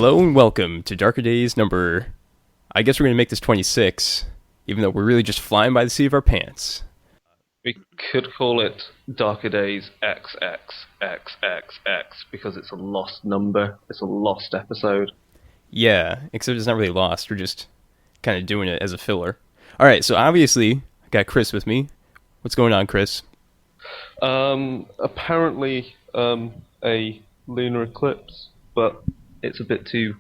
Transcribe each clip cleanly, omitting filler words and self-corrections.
Hello and welcome to Darker Days number... I guess we're going to make this 26, even though we're really just flying by the seat of our pants. We could call it Darker Days XXXXX because it's a lost number. It's a lost episode. Yeah, except it's not really lost. We're just kind of doing it as a filler. Alright, so obviously, I got Chris with me. What's going on, Chris? Apparently, a lunar eclipse, but it's a bit too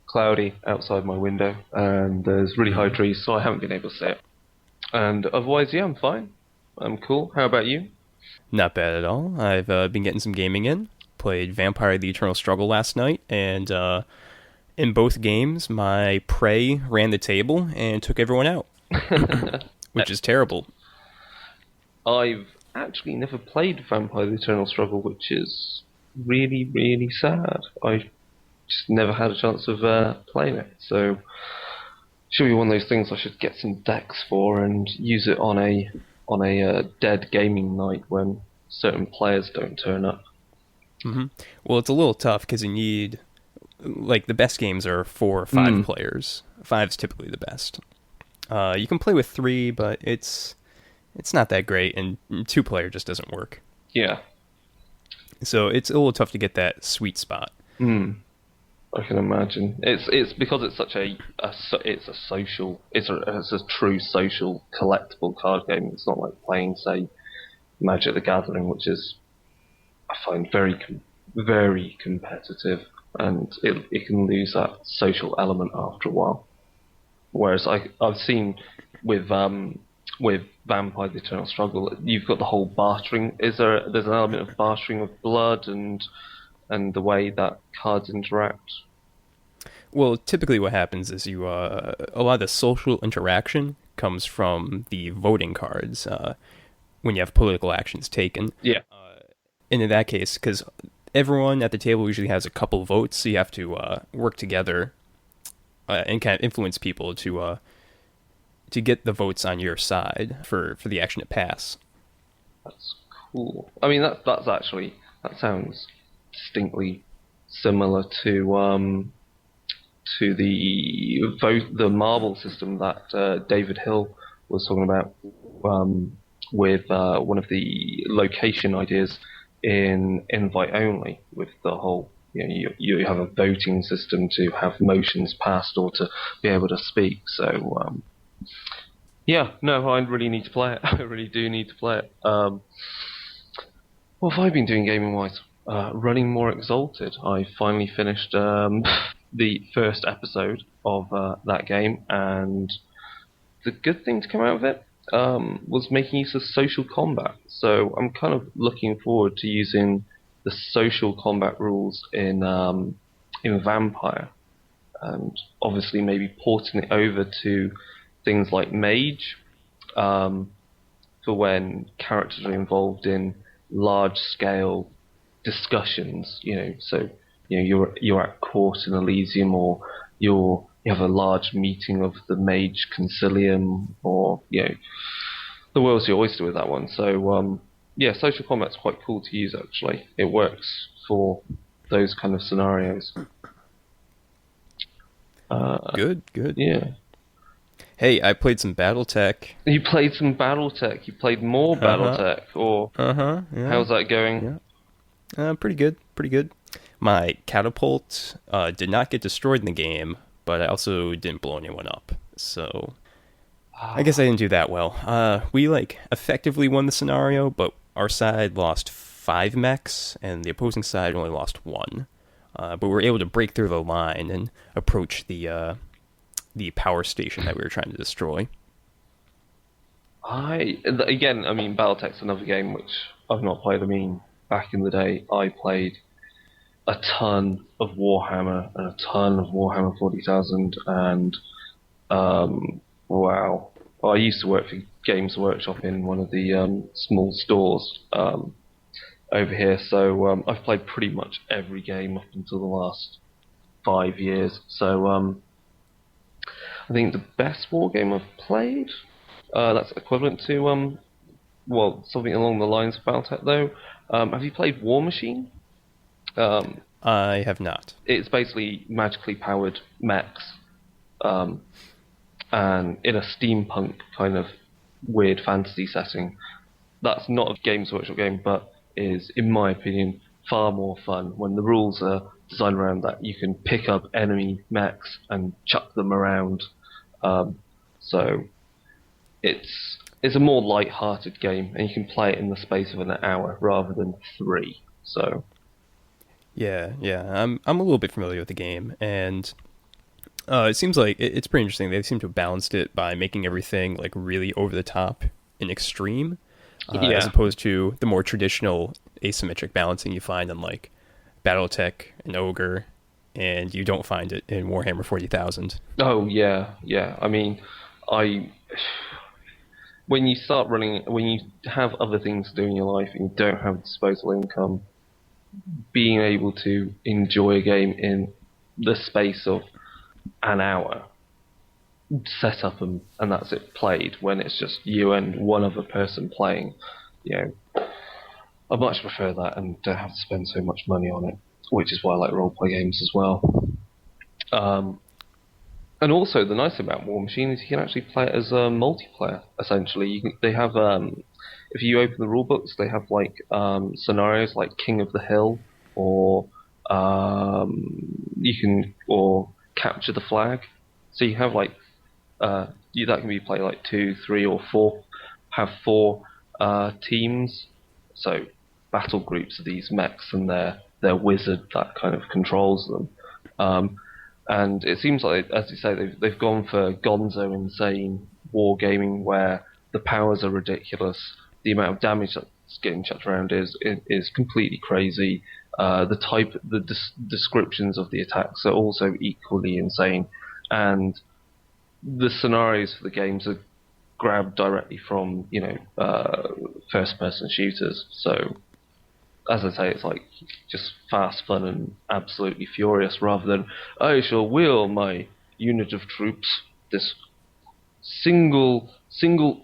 cloudy outside my window, and there's really high trees, so I haven't been able to see it. And otherwise, yeah, I'm fine. I'm cool. How about you? Not bad at all. I've been getting some gaming in. Played Vampire the Eternal Struggle last night, and in both games, my prey ran the table and took everyone out, which is terrible. I've actually never played Vampire the Eternal Struggle, which is really, really sad. I just never had a chance of playing it, so should be one of those things I should get some decks for and use it on a dead gaming night when certain players don't turn up. Well, it's a little tough because you need... Like, the best games are 4 or 5 players. 5's typically the best. You can play with 3, but it's not that great, and 2-player just doesn't work. Yeah. So it's a little tough to get that sweet spot. I can imagine. It's because it's such it's a social it's a true social collectible card game. It's not like playing, say, Magic the Gathering, which is, I find, very competitive, and it can lose that social element after a while. Whereas I've seen with Vampire: The Eternal Struggle, you've got the whole bartering. There's an element of bartering of blood and the way that cards interact. Well, typically what happens is a lot of the social interaction comes from the voting cards when you have political actions taken. Yeah. And in that case, because everyone at the table usually has a couple votes, so you have to work together and kind of influence people to get the votes on your side for the action to pass. That's cool. I mean, that sounds distinctly similar to the marble system that David Hill was talking about with one of the location ideas in Invite Only, with the whole, you have a voting system to have motions passed or to be able to speak. So yeah, no, I really need to play it. I really do need to play it. What have I been doing gaming wise? Running more Exalted. I finally finished the first episode of that game, and the good thing to come out of it was making use of social combat. So I'm kind of looking forward to using the social combat rules in Vampire, and obviously maybe porting it over to things like Mage, for when characters are involved in large scale discussions. So you're at court in Elysium, or you have a large meeting of the Mage Concilium, or the world's your oyster with that one. So yeah, social combat's quite cool to use. Actually, it works for those kind of scenarios. Good. Yeah. Hey, I played some BattleTech. You played some BattleTech. You played more BattleTech, or Yeah. how's that going? Yeah. Pretty good. My catapult did not get destroyed in the game, but I also didn't blow anyone up. So I guess I didn't do that well. We effectively won the scenario, but our side lost 5 mechs, and the opposing side only lost 1. But we were able to break through the line and approach the power station that we were trying to destroy. I mean, BattleTech's another game which I've not played. I mean, back in the day, I played a ton of Warhammer and a ton of Warhammer 40,000, and wow. I used to work for Games Workshop in one of the small stores over here, so I've played pretty much every game up until the last 5 years. So I think the best war game I've played, that's equivalent to something along the lines of BattleTech though. Have you played War Machine? I have not. It's basically magically powered mechs, um, and in a steampunk kind of weird fantasy setting. That's not a Games Workshop game, but is, in my opinion, far more fun when the rules are designed around that. You can pick up enemy mechs and chuck them around. Um, so it's a more light-hearted game, and you can play it in the space of an hour rather than three. So Yeah, yeah. I'm a little bit familiar with the game, and it seems like it's pretty interesting. They seem to have balanced it by making everything like really over the top and extreme, as yeah. opposed to the more traditional asymmetric balancing you find in like BattleTech and Ogre, and you don't find it in Warhammer 40,000. Oh yeah, yeah. I mean, I when you start running, when you have other things to do in your life and you don't have disposable income, being able to enjoy a game in the space of an hour, set up and that's it played, when it's just you and one other person playing, you know, I much prefer that and don't have to spend so much money on it, which is why I like roleplay games as well. Um, and also, the nice thing about War Machine is you can actually play it as a multiplayer. Essentially, they have if you open the rule books, they have like scenarios like King of the Hill, or you can or capture the flag. So you have like that can be played like 2, 3, or 4. Have 4 teams, so battle groups of these mechs and their wizard that kind of controls them. Um, and it seems like, as you say, they've gone for gonzo insane wargaming where the powers are ridiculous, the amount of damage that's getting chucked around is completely crazy. The descriptions of the attacks are also equally insane, and the scenarios for the games are grabbed directly from first person shooters. So as I say, it's like just fast fun and absolutely furious, rather than I shall wheel my unit of troops this single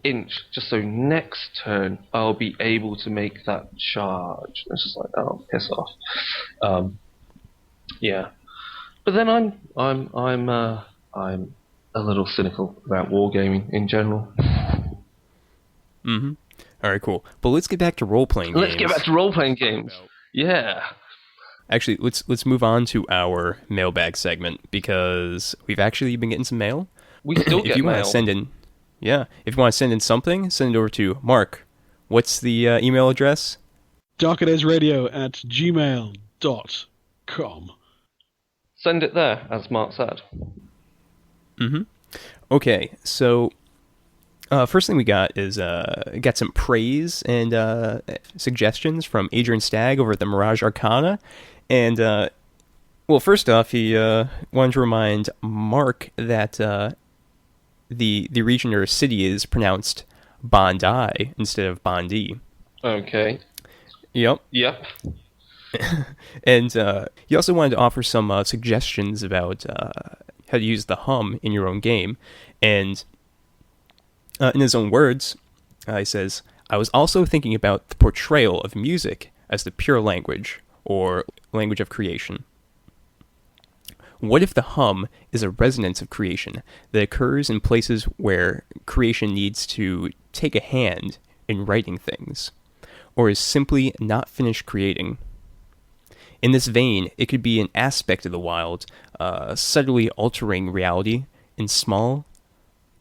inch just so next turn I'll be able to make that charge. It's just like, oh, piss off. Um, yeah, but then I'm a little cynical about wargaming in general. Mm-hmm. All right, cool. But let's get back to role playing Let's get back games. to role playing games. Yeah, Actually, let's move on to our mailbag segment because we've actually been getting some mail. we still If get you want to mail. send in, yeah, if you want to send in something, send it over to Mark. What's the email address? darkadaysradio@gmail.com. Send it there, as Mark said. Mm-hmm. Okay, so first thing we got is got some praise and suggestions from Adrian Stagg over at the Mirage Arcana, and well, first off, he wanted to remind Mark that the region or city is pronounced Bondi instead of Bondi. Okay. Yep. Yep. And he also wanted to offer some suggestions about how to use the hum in your own game. And in his own words, he says, I was also thinking about the portrayal of music as the pure language, or language of creation. What if the hum is a resonance of creation that occurs in places where creation needs to take a hand in writing things, or is simply not finished creating? In this vein, it could be an aspect of the wild, subtly altering reality in small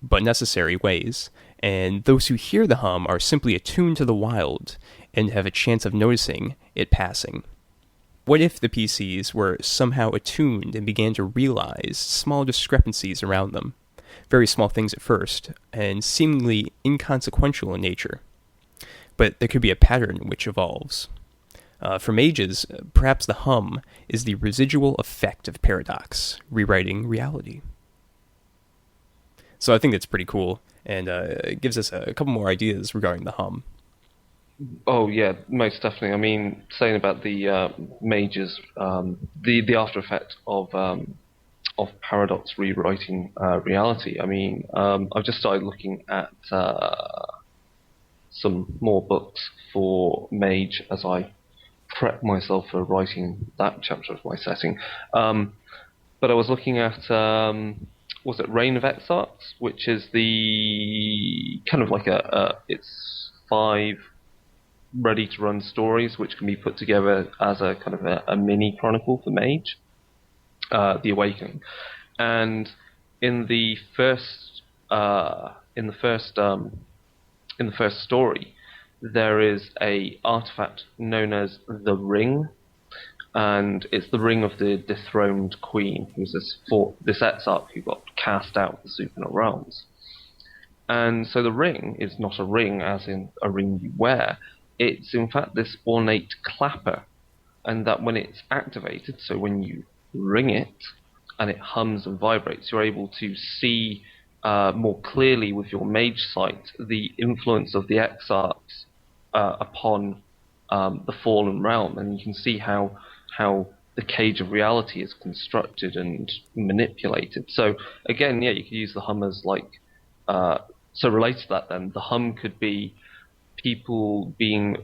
but necessary ways, and those who hear the hum are simply attuned to the wild and have a chance of noticing it passing. What if the PCs were somehow attuned and began to realize small discrepancies around them, very small things at first, and seemingly inconsequential in nature? But there could be a pattern which evolves. For mages, perhaps the hum is the residual effect of paradox, rewriting reality. So I think that's pretty cool, and it gives us a couple more ideas regarding the hum. Oh yeah, most definitely. I mean, saying about the mages, the after effect of paradox rewriting reality. I mean, I've just started looking at some more books for mage as I prep myself for writing that chapter of my setting. But I was looking at was it Reign of Exarchs, which is the kind of like it's 5 ready to run stories which can be put together as a kind of a mini chronicle for Mage, The Awakening. And in the first in the first in the first story, there is a artifact known as the Ring, and it's the ring of the dethroned queen, who's this exarch who got cast out of the supernal realms. And so the ring is not a ring as in a ring you wear. It's in fact this ornate clapper, and that when it's activated, so when you ring it and it hums and vibrates, you're able to see more clearly with your mage sight the influence of the exarchs upon the fallen realm, and you can see how the cage of reality is constructed and manipulated. So again, yeah, you could use the hum as like so related to that. Then the hum could be people being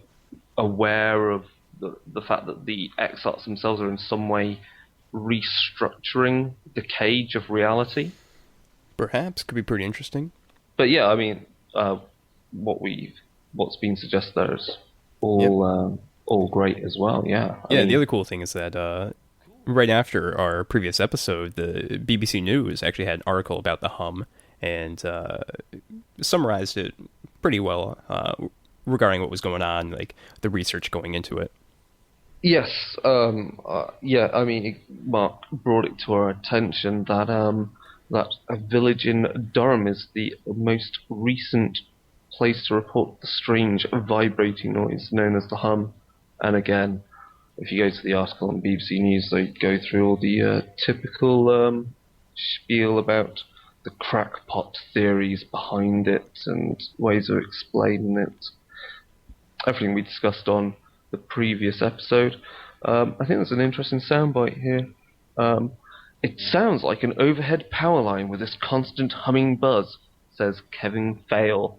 aware of the fact that the exarchs themselves are in some way restructuring the cage of reality. Perhaps could be pretty interesting. But yeah, I mean, what we what's been suggested there is Yep. all great as well. Yeah, I Yeah, the mean, other cool thing is that right after our previous episode, the BBC News actually had an article about the hum and summarized it pretty well regarding what was going on, like the research going into it. yes, yeah. I mean, Mark brought it to our attention that that a village in Durham is the most recent place to report the strange vibrating noise known as the hum. And again, if you go to the article on BBC News, they go through all the typical spiel about the crackpot theories behind it and ways of explaining it. Everything we discussed on the previous episode. I think there's an interesting soundbite here. Um, it sounds like an overhead power line with this constant humming buzz, says Kevin Fail,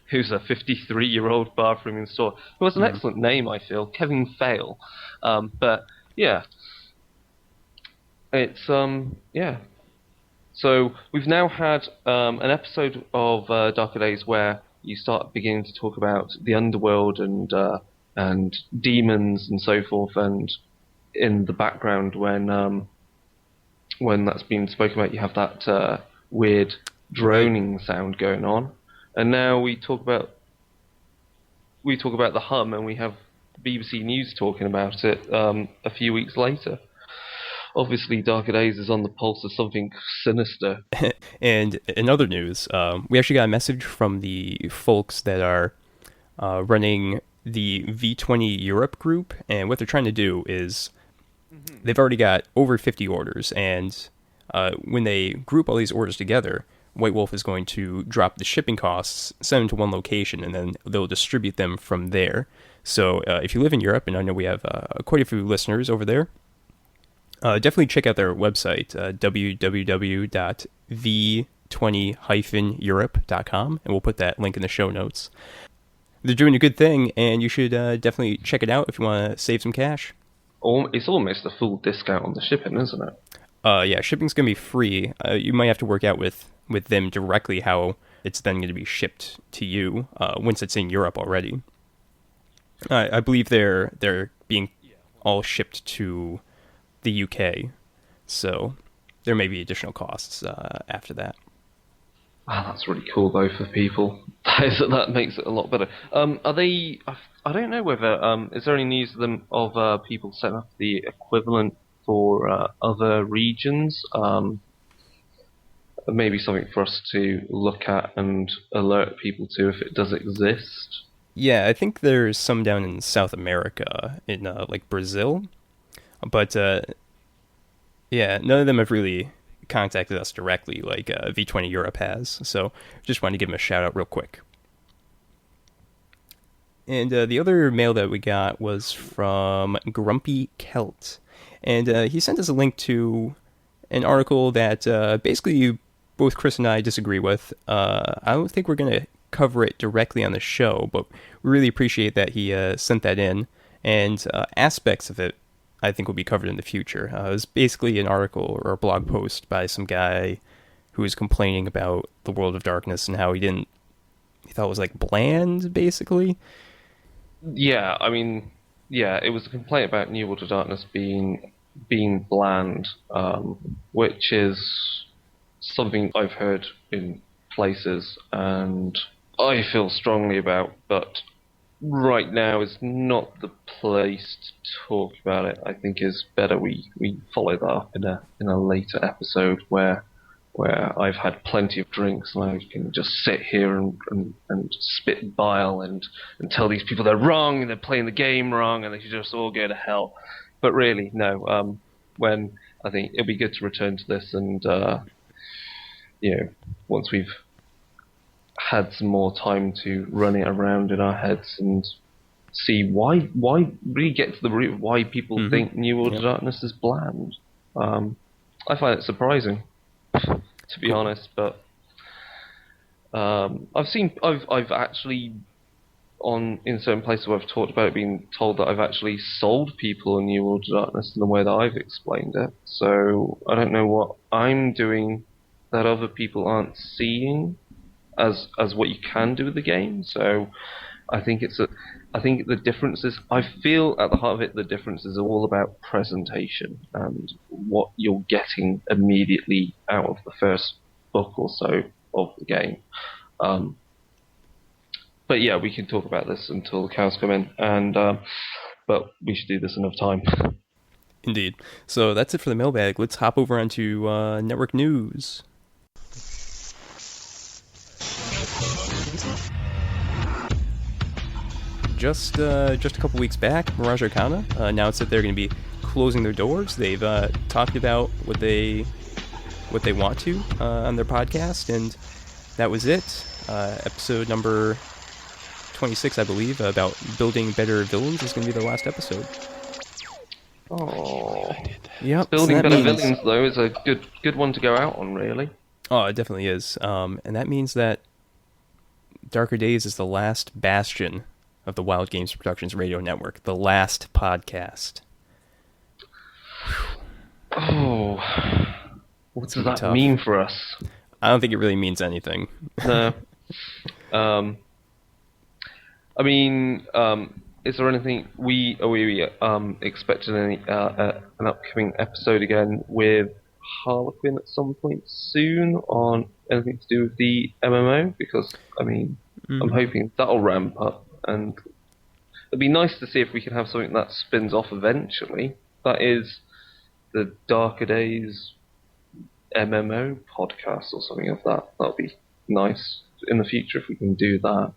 who's a 53-year-old bathroom installer, who has an Mm. excellent name, I feel, Kevin Fail. But yeah, it's yeah. So we've now had an episode of Darker Days where you start beginning to talk about the underworld and demons and so forth, and in the background when that's been spoken about, you have that weird Right. droning sound going on, and now we talk about the hum, and we have BBC News talking about it a few weeks later. Obviously, Darker Days is on the pulse of something sinister. And in other news, we actually got a message from the folks that are running the V20 Europe group, and what they're trying to do is they've already got over 50 orders, and when they group all these orders together, White Wolf is going to drop the shipping costs, send them to one location, and then they'll distribute them from there. So if you live in Europe, and I know we have quite a few listeners over there, definitely check out their website, www.v20-europe.com, and we'll put that link in the show notes. They're doing a good thing, and you should definitely check it out if you want to save some cash. It's almost a full discount on the shipping, isn't it? Yeah, shipping's gonna be free. You might have to work out with them directly how it's then going to be shipped to you once it's in Europe already. I believe they're being all shipped to the UK, so there may be additional costs after that. Ah, that's really cool though for people. That makes it a lot better. Are they? I don't know whether is there any news of them of people setting up the equivalent for other regions? Maybe something for us to look at and alert people to if it does exist. Yeah, I think there's some down in South America, in like Brazil, but yeah, none of them have really contacted us directly like V20 Europe has. So just wanted to give them a shout out real quick. And the other mail that we got was from Grumpy Celt. And he sent us a link to an article that basically both Chris and I disagree with. I don't think we're going to cover it directly on the show, but we really appreciate that he sent that in. and aspects of it I think will be covered in the future. It was basically an article or a blog post by some guy who was complaining about the World of Darkness and how he thought it was like bland, basically. Yeah, I mean, yeah, it was a complaint about New World of Darkness being bland, which is something I've heard in places and I feel strongly about, but right now is not the place to talk about it. I think is better we follow that up in a later episode where I've had plenty of drinks and I can just sit here and spit bile and tell these people they're wrong and they're playing the game wrong and they should just all go to hell. But really, no. When I think it'll be good to return to this and once we've had some more time to run it around in our heads and see why really get to the root of why people think New World of Darkness is bland. I find it surprising, to be honest, but I've actually in certain places where I've talked about it being told that I've actually sold people a New World of Darkness in the way that I've explained it. So I don't know what I'm doing that other people aren't seeing as what you can do with the game. So I think the difference is, I feel at the heart of it, the difference is all about presentation and what you're getting immediately out of the first book or so of the game. But yeah, we can talk about this until the cows come in, but we should do this another time. Indeed. So that's it for the mailbag. Let's hop over onto network news. Just a couple weeks back, Mirage Arcana announced that they're going to be closing their doors. They've talked about what they want to on their podcast, and that was it. Episode number 26, I believe, about building better villains is going to be the last episode. Oh, yep. Building better villains, though, is a good one to go out on, really. Oh, it definitely is. And that means that Darker Days is the last bastion of the Wild Games Productions radio network, the last podcast. Oh, what does that mean for us? I don't think it really means anything. No. I mean, is there anything are we expecting an upcoming episode again with Harlequin at some point soon on anything to do with the MMO? Because I mean, I'm hoping that'll ramp up, and it'd be nice to see if we can have something that spins off eventually. That is the Darker Days MMO podcast or something of that. That'd be nice in the future if we can do that.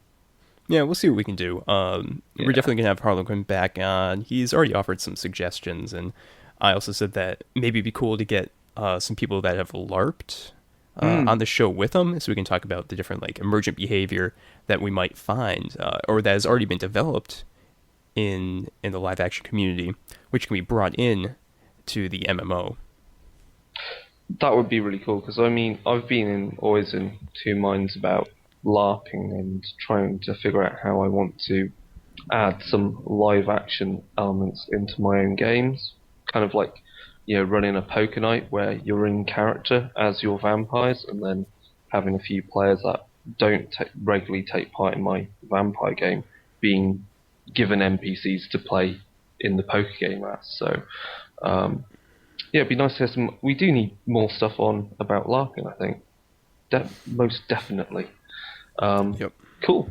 Yeah, we'll see what we can do. We're definitely going to have Harlequin back on. He's already offered some suggestions, and I also said that maybe it'd be cool to get some people that have LARPed on the show with him, so we can talk about the different like emergent behavior that we might find, or that has already been developed in the live action community, which can be brought in to the MMO. That would be really cool, because I mean, I've been always in two minds about LARPing and trying to figure out how I want to add some live action elements into my own games, kind of like running a poker night where you're in character as your vampires, and then having a few players that don't regularly take part in my vampire game being given NPCs to play in the poker game as. So it'd be nice to have some. We do need more stuff on about LARPing, I think. Most definitely. Yep. Cool.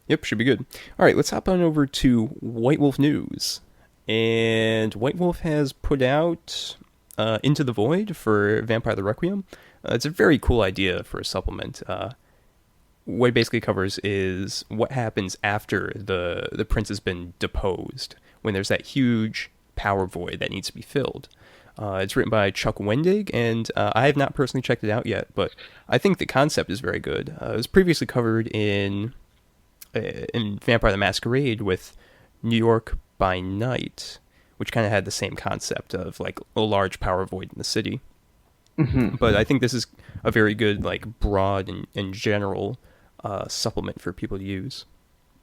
Yep, should be good. All right, let's hop on over to White Wolf News. And White Wolf has put out Into the Void for Vampire the Requiem. It's a very cool idea for a supplement. What it basically covers is what happens after the prince has been deposed, when there's that huge power void that needs to be filled. It's written by Chuck Wendig, and I have not personally checked it out yet, but I think the concept is very good. It was previously covered in Vampire the Masquerade with New York by Night, which kind of had the same concept of like a large power void in the city. Mm-hmm. But I think this is a very good, like, broad and general supplement for people to use.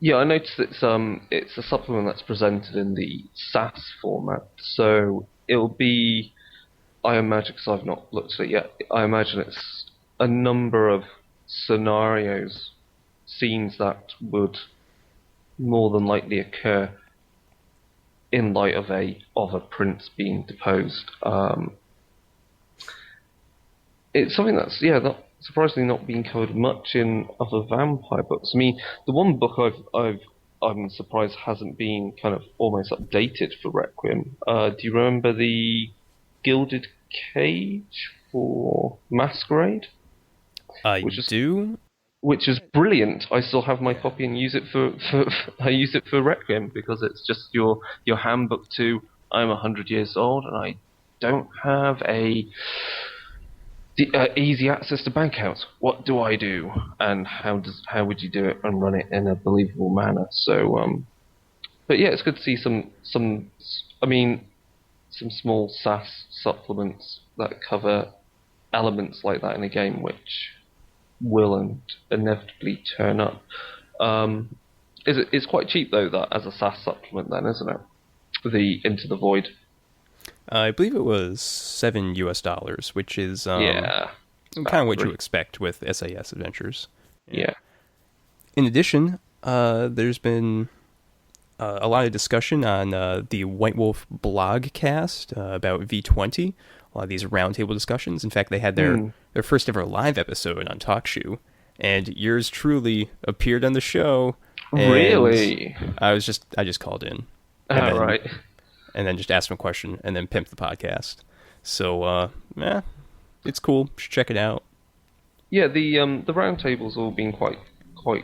Yeah, I noticed it's a supplement that's presented in the SAS format, so it'll be, I imagine, because I've not looked at it yet, I imagine it's a number of scenarios, scenes that would more than likely occur in light of a prince being deposed. It's something that's, yeah, not surprisingly not being covered much in other vampire books. I mean, the one book I'm surprised hasn't been kind of almost updated for Requiem. Do you remember the Gilded Cage for Masquerade? I Which is do. which is brilliant. I still have my copy and use it for I use it for Requiem because it's just your handbook to I'm 100 years old and I don't have easy access to bank accounts. What do I do? And how would you do it and run it in a believable manner? So, but yeah, it's good to see some. I mean, some small SAS supplements that cover elements like that in a game, which will and inevitably turn up. It's quite cheap though, that as a SAS supplement, then, isn't it? The Into the Void. I believe it was $7, which is Yeah, it's kind about of what you three. expect with SAS adventures. Yeah. In addition, there's been a lot of discussion on the White Wolf blogcast about V20. A lot of these roundtable discussions. In fact, they had Hmm. their first ever live episode on TalkShoe, and yours truly appeared on the show. And Really? I just called in, and All then right. just asked him a question, and then pimped the podcast. So yeah, it's cool. You should check it out. Yeah, the round tables all been quite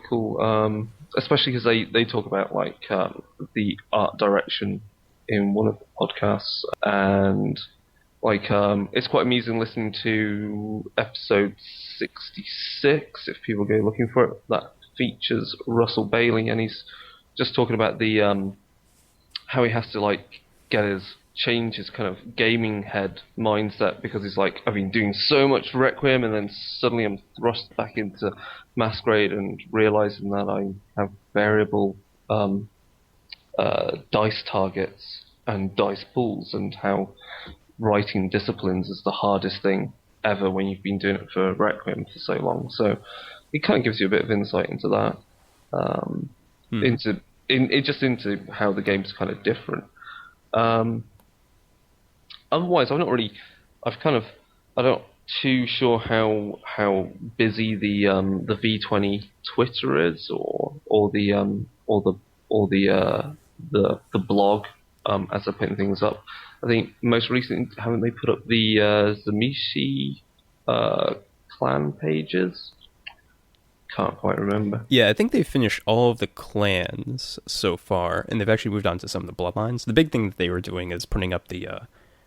cool. Especially because they talk about like the art direction in one of the podcasts, and like it's quite amusing listening to episode 66 if people go looking for it. That features Russell Bailey, and he's just talking about the how he has to like get his change his kind of gaming head mindset because he's like, I've been doing so much for Requiem and then suddenly I'm thrust back into Masquerade and realizing that I have variable dice targets and dice pools, and how writing disciplines is the hardest thing ever when you've been doing it for Requiem for so long. So it kind of gives you a bit of insight into that, um, Hmm. into how the game's kind of different. Um, Otherwise, I've kind of, I'm not too sure how busy the V20 Twitter is, or the blog as they're putting things up. I think most recently, haven't they put up the Zamishi clan pages? Can't quite remember. Yeah, I think they've finished all of the clans so far, and they've actually moved on to some of the bloodlines. The big thing that they were doing is putting up the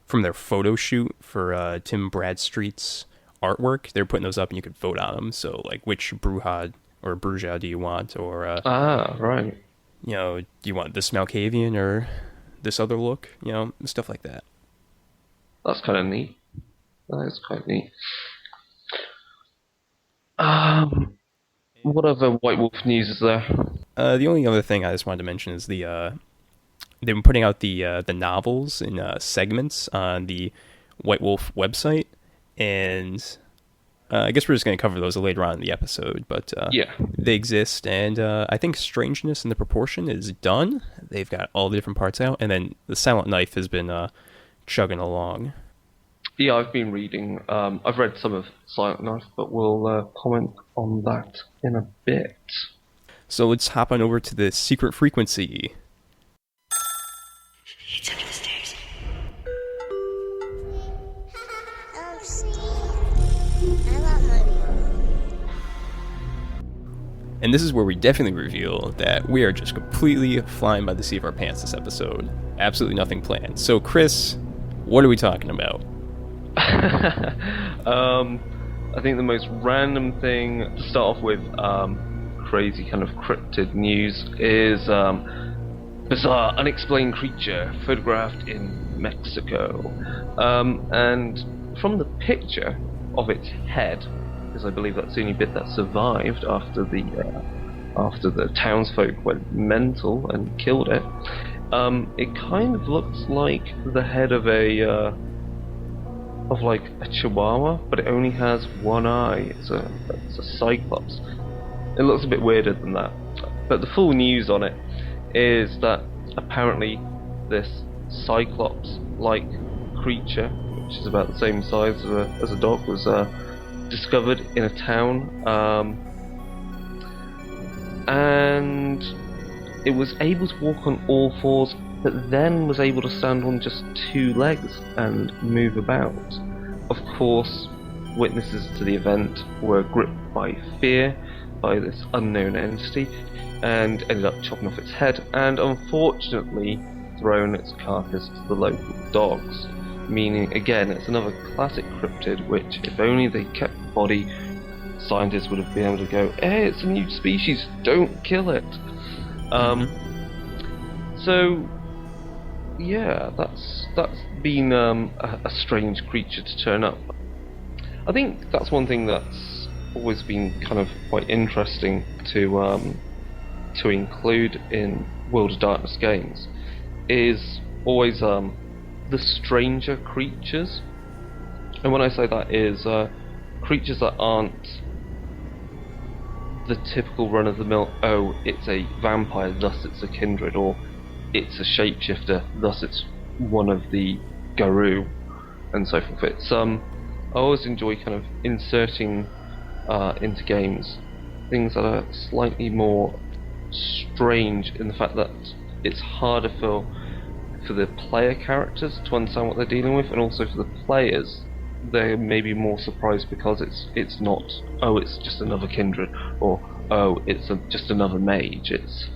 from their photo shoot for Tim Bradstreet's artwork. They're putting those up, and you could vote on them. So, like, which Bruja or Bruja do you want, or Ah, right. do you want this Malkavian or this other look? Stuff like that. That's kind of neat. That is quite neat. Um, what other White Wolf news is there? The only other thing I just wanted to mention is they've been putting out the novels in segments on the White Wolf website, and I guess we're just going to cover those later on in the episode. But Yeah. they exist, and I think Strangeness in the Proportion is done. They've got all the different parts out, and then the Silent Knife has been chugging along. Yeah, I've been reading. I've read some of Silent Knife, but we'll comment on that in a bit. So let's hop on over to the Secret Frequency. It's under the stairs. I want money. And this is where we definitely reveal that we are just completely flying by the seat of our pants this episode. Absolutely nothing planned. So, Chris, what are we talking about? I think the most random thing to start off with, crazy kind of cryptid news, is bizarre, unexplained creature photographed in Mexico. And from the picture of its head, because I believe that's the only bit that survived after the townsfolk went mental and killed it. It kind of looks like the head of a chihuahua, but it only has one eye. It's a cyclops. It looks a bit weirder than that. But the full news on it is that apparently this cyclops-like creature, which is about the same size as a dog, was discovered in a town, and it was able to walk on all fours, but then was able to stand on just two legs and move about. Of course, witnesses to the event were gripped by fear by this unknown entity and ended up chopping off its head and unfortunately thrown its carcass to the local dogs. Meaning, again, it's another classic cryptid which, if only they kept the body, scientists would have been able to go, hey, it's a new species, don't kill it. So, yeah, that's been a strange creature to turn up. I think that's one thing that's always been kind of quite interesting to include in World of Darkness games, is always the stranger creatures. And when I say that is creatures that aren't the typical run-of-the-mill, oh, it's a vampire, thus it's a kindred, or it's a shapeshifter, thus it's one of the Garou, and so forth. It's I always enjoy kind of inserting into games things that are slightly more strange in the fact that it's harder for the player characters to understand what they're dealing with, and also for the players, they may be more surprised because it's not, oh, it's just another kindred, or oh, it's just another mage. It's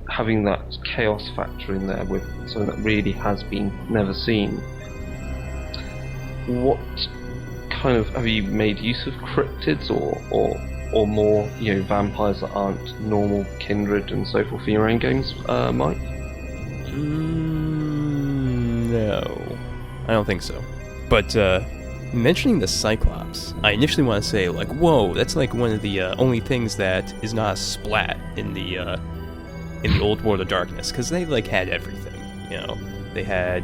having that chaos factor in there with something that really has been never seen. What kind of, have you made use of cryptids or more, vampires that aren't normal kindred and so forth in your own games, Mike? No, I don't think so. But mentioning the Cyclops, I initially want to say, like, whoa, that's like one of the only things that is not a splat in the old World of Darkness, because they like had everything. They had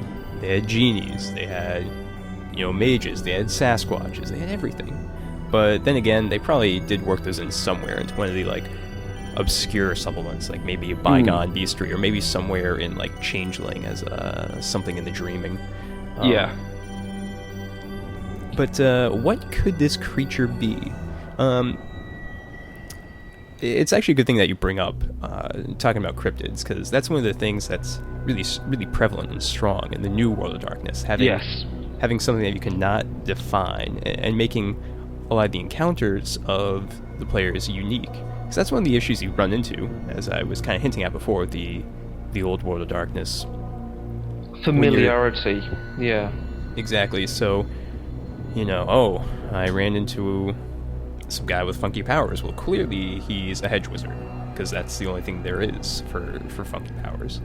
genies, they had mages, they had Sasquatches, they had everything. But then again, they probably did work those in somewhere into one of the like obscure supplements, like maybe a Bygone Beastry, or maybe somewhere in like Changeling as something in the Dreaming. Yeah. But what could this creature be? It's actually a good thing that you bring up talking about cryptids, because that's one of the things that's really prevalent and strong in the new World of Darkness. Having something that you cannot define and making a lot of the encounters of the players unique. Because that's one of the issues you run into, as I was kind of hinting at before, with the old World of Darkness. Familiarity, yeah. Exactly, so, I ran into some guy with funky powers. Well, clearly he's a hedge wizard, because that's the only thing there is for funky powers.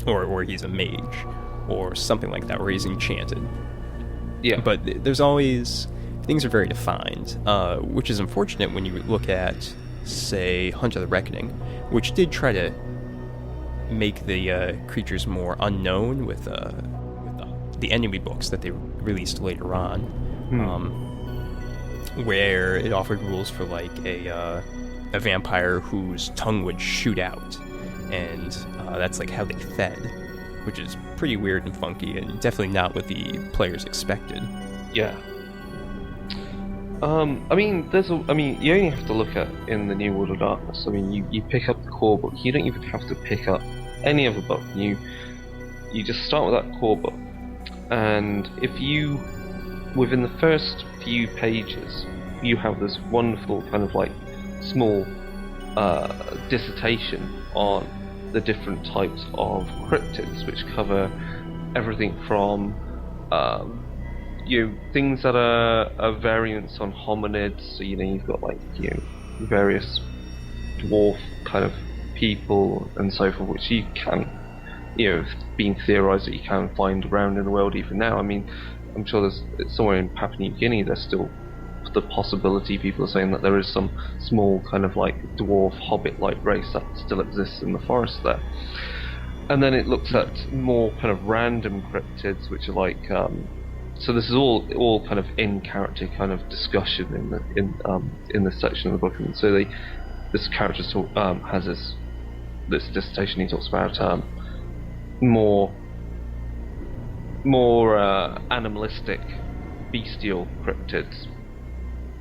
Or he's a mage, or something like that, where he's enchanted. Yeah. But there's always... things are very defined, which is unfortunate when you look at, say, Hunt of the Reckoning, which did try to make the creatures more unknown with the enemy books that they released later on, where it offered rules for like a vampire whose tongue would shoot out, and that's like how they fed, which is pretty weird and funky, and definitely not what the players expected. Yeah. You only have to look at in the New World of Darkness. I mean, you pick up the core book. You don't even have to pick up any other book. You just start with that core book, and if you, within the first few pages, you have this wonderful kind of like small dissertation on the different types of cryptids, which cover everything from things that are variants on hominids. So you've got like various dwarf kind of people and so forth, which you can being theorized that you can find around in the world even now. I mean, I'm sure there's somewhere in Papua New Guinea there's still the possibility. People are saying that there is some small kind of like dwarf hobbit-like race that still exists in the forest there. And then it looks at more kind of random cryptids, which are like. So this is all kind of in character kind of discussion in this section of the book. And so this character has this dissertation. He talks about more animalistic, bestial cryptids,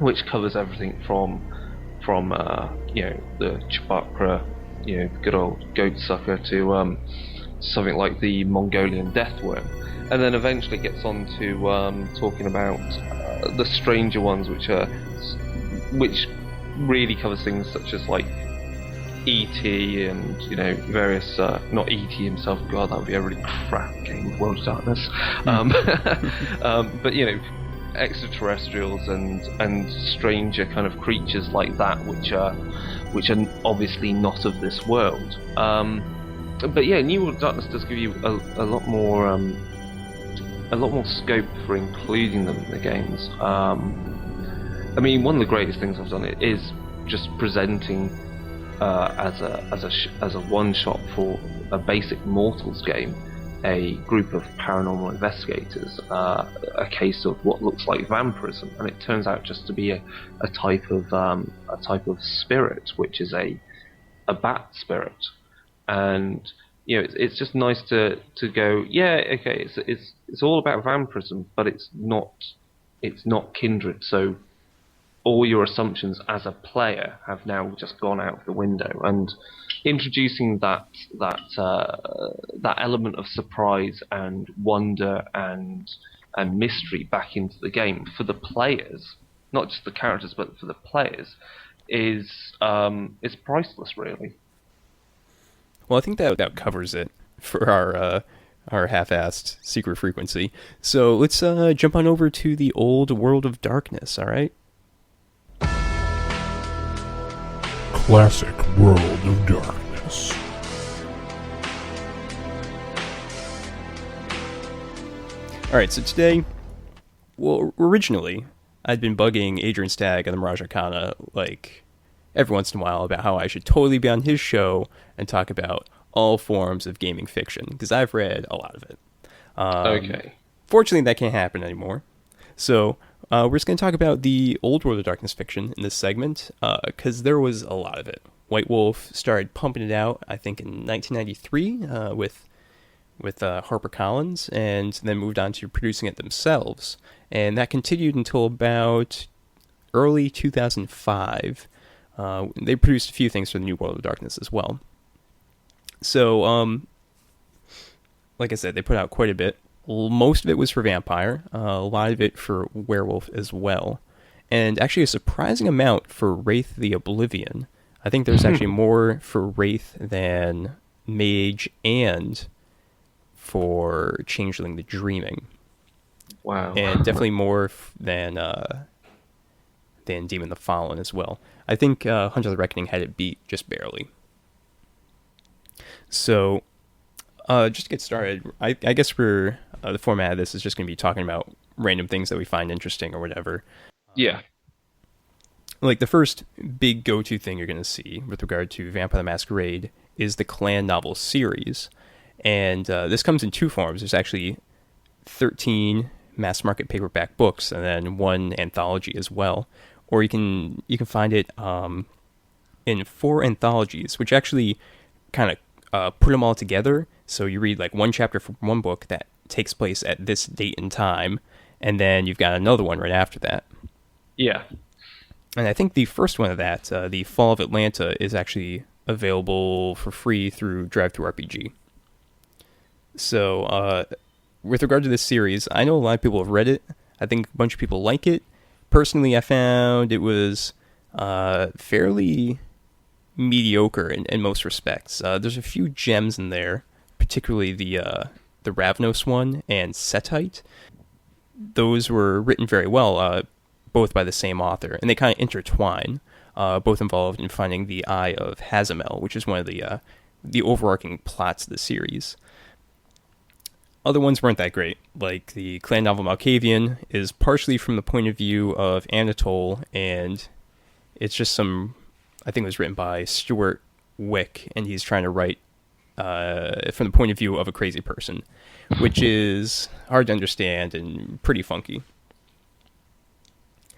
which covers everything from the chupacabra, good old goat sucker, to something like the Mongolian deathworm, and then eventually gets on to talking about the stranger ones, which really covers things such as like E.T. and various not E.T. himself. God, that would be a really crap game of World of Darkness. But extraterrestrials and stranger kind of creatures like that, which are obviously not of this world. But yeah, New World of Darkness does give you a lot more scope for including them in the games. I mean, one of the greatest things I've done is just presenting as a one-shot for a basic Mortals game, a group of paranormal investigators, a case of what looks like vampirism, and it turns out just to be a type of spirit, which is a bat spirit. And it's just nice to go, yeah, okay, it's all about vampirism, but it's not kindred. So all your assumptions as a player have now just gone out the window, and introducing that element of surprise and wonder and mystery back into the game for the players, not just the characters but for the players, is priceless, really. Well, I think that covers it for our half-assed secret frequency. So let's jump on over to the old World of Darkness. All right. Classic World of Darkness. Alright, so today, well, originally, I'd been bugging Adrian Stagg and the Mirage Arcana, like, every once in a while about how I should totally be on his show and talk about all forms of gaming fiction, because I've read a lot of it. Okay. Fortunately, that can't happen anymore. So, we're just going to talk about the old World of Darkness fiction in this segment, because there was a lot of it. White Wolf started pumping it out, I think, in 1993 with HarperCollins, and then moved on to producing it themselves. And that continued until about early 2005. They produced a few things for the New World of Darkness as well. So, like I said, they put out quite a bit. Most of it was for Vampire, a lot of it for Werewolf as well, and actually a surprising amount for Wraith the Oblivion. I think there's actually more for Wraith than Mage and for Changeling the Dreaming. Wow. And definitely more than Demon the Fallen as well. I think Hunter of the Reckoning had it beat just barely. So, just to get started, I guess we're... the format of this is just going to be talking about random things that we find interesting or whatever. Yeah. Like, the first big go-to thing you're going to see with regard to Vampire the Masquerade is the Clan novel series. And this comes in two forms. There's actually 13 mass-market paperback books and then one anthology as well. Or you can find it in 4 anthologies, which actually kind of put them all together. So you read like one chapter from one book that takes place at this date and time, and then you've got another one right after that. Yeah. And I think the first one of that, the Fall of Atlanta, is actually available for free through DriveThruRPG. So, with regard to this series, I know a lot of people have read it. I think a bunch of people like it. Personally, I found it was fairly mediocre in most respects. There's a few gems in there, particularly the Ravnos one and Setite. Those were written very well, both by the same author, and they kind of intertwine, both involved in finding the Eye of Hazamel, which is one of the overarching plots of the series. Other ones weren't that great. Like the clan novel Malkavian is partially from the point of view of Anatole, and it's just some. I think it was written by Stuart Wick, and he's trying to write from the point of view of a crazy person, which is hard to understand and pretty funky.